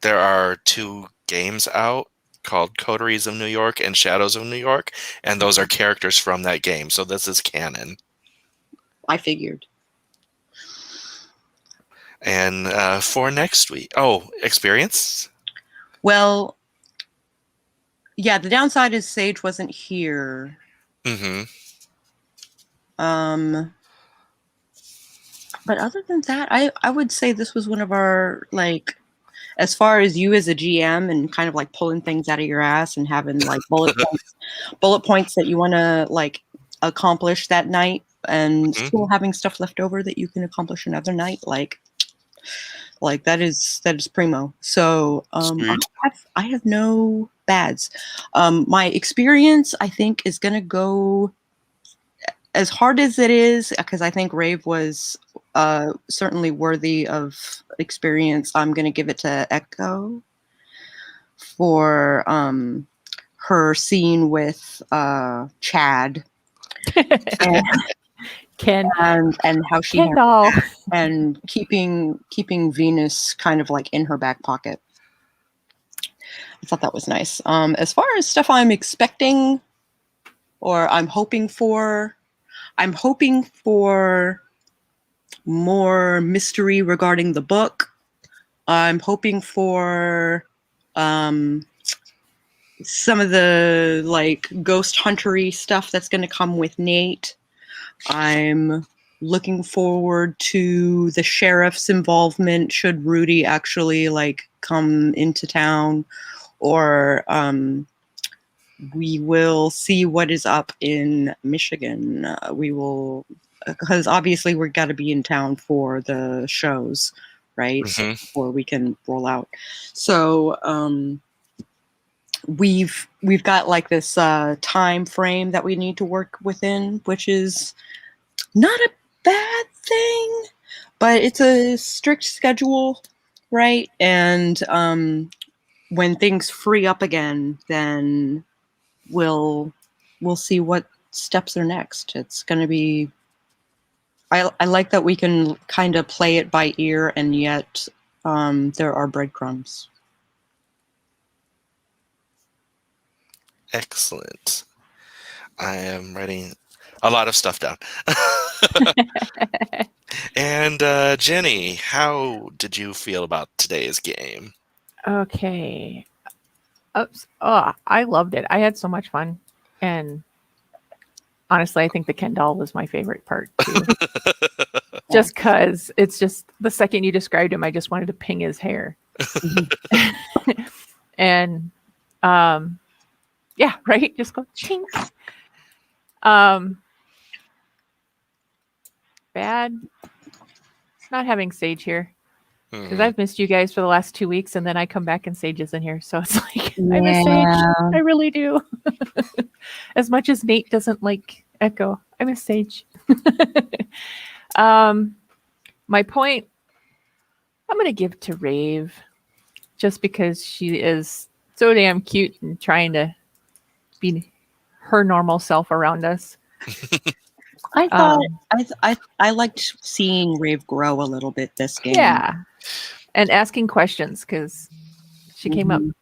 there are 2 games out called Coteries of New York and Shadows of New York, and those are characters from that game, so this is canon. I figured. And for next week, experience? Well, yeah, the downside is Sage wasn't here. Mm-hmm. But other than that, I would say this was one of our, like, as far as you as a GM and kind of like pulling things out of your ass and having like bullet points that you want to like accomplish that night, and still having stuff left over that you can accomplish another night, like that is primo. So I have no bads. My experience, I think, is gonna go as hard as it is, because I think Rave was certainly worthy of experience. I'm going to give it to Echo for her scene with Chad and Ken and how she Kendall and keeping Venus kind of like in her back pocket. I thought that was nice. As far as stuff I'm expecting or I'm hoping for more mystery regarding the book. I'm hoping for some of the like ghost huntery stuff that's going to come with Nate. I'm looking forward to the sheriff's involvement should Rudy actually like come into town, or we will see what is up in Michigan. We will, because obviously we've got to be in town for the shows, right? Before we can roll out. So we've got like this time frame that we need to work within, which is not a bad thing, but it's a strict schedule, right? And when things free up again, then we'll see what steps are next. It's going to be, I like that we can kind of play it by ear, and yet there are breadcrumbs. Excellent. I am writing a lot of stuff down. And Jenny, how did you feel about today's game? Okay. Oops. Oh, I loved it. I had so much fun. And honestly, I think the Ken doll was my favorite part too. Just because it's just the second you described him, I just wanted to ping his hair. And yeah, right? Just go ching. Bad not having Sage here. Because I've missed you guys for the last 2 weeks, and then I come back and Sage isn't here. So it's like, I miss Sage. I really do. As much as Nate doesn't like Echo, I miss Sage. My point, I'm going to give to Rave, just because she is so damn cute and trying to be her normal self around us. I thought Um, I liked seeing Rave grow a little bit this game. Yeah, and asking questions because she came up. Mhm.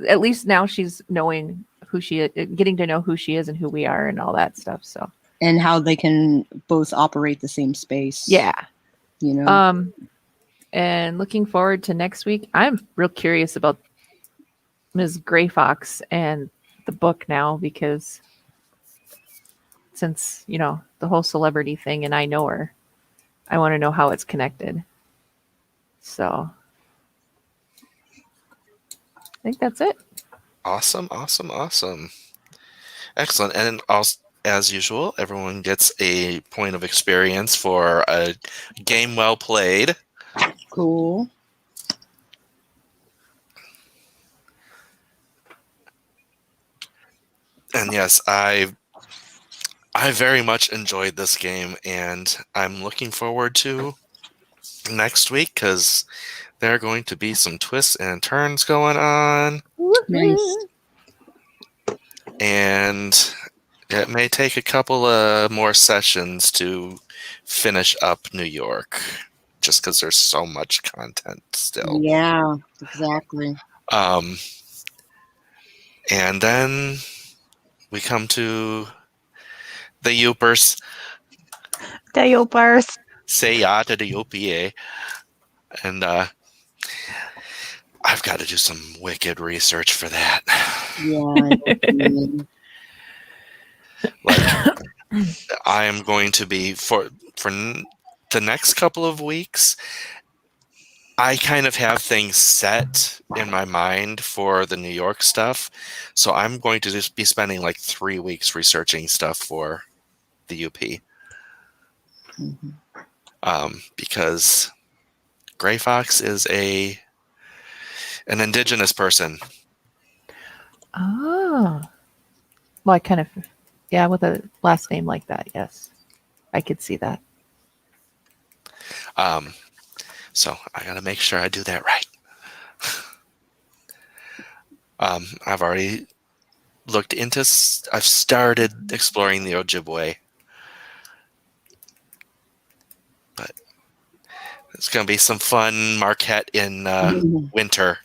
At least now she's knowing who she is, getting to know who she is and who we are and all that stuff. So And how they can both operate the same space. yeah. You know? And looking forward to next week. I'm real curious about Ms. Gray Fox and the book now because since, the whole celebrity thing and I know her, I want to know how it's connected. So I think that's it. Awesome. Excellent. And also, as usual, everyone gets a point of experience for a game well played. Cool. And yes, I very much enjoyed this game, and I'm looking forward to next week because there are going to be some twists and turns going on, Nice. and it may take a couple of more sessions to finish up New York, just because there's so much content still. Yeah, exactly. And then we come to the Yoopers. The Yopers. Say ya to the UPA. And I've got to do some wicked research for that. Yeah. I know what you mean. Like, I am going to be, for the next couple of weeks, I kind of have things set in my mind for the New York stuff. So I'm going to just be spending like 3 weeks researching stuff for the UP. Mhm. Because Gray Fox is an indigenous person. Oh. Well, I kind of, with a last name like that, yes. I could see that. So I got to make sure I do that right. I've already looked into, I've started exploring the Ojibwe. But it's going to be some fun Marquette in winter.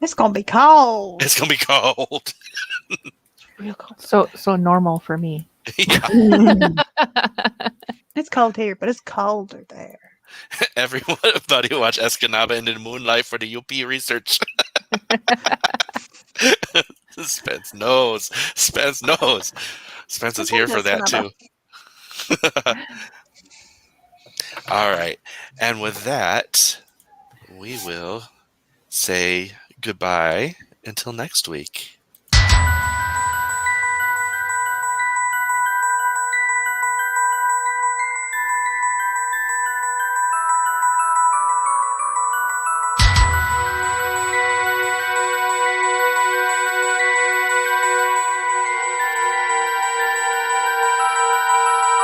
It's gonna be cold. It's going to be cold. Real cold. So normal for me. Yeah. It's cold here, but it's colder there. Everybody who watched Escanaba into the Moonlight for the UP research. Spence knows. Spence is here for that too. All right. And with that, we will say goodbye until next week.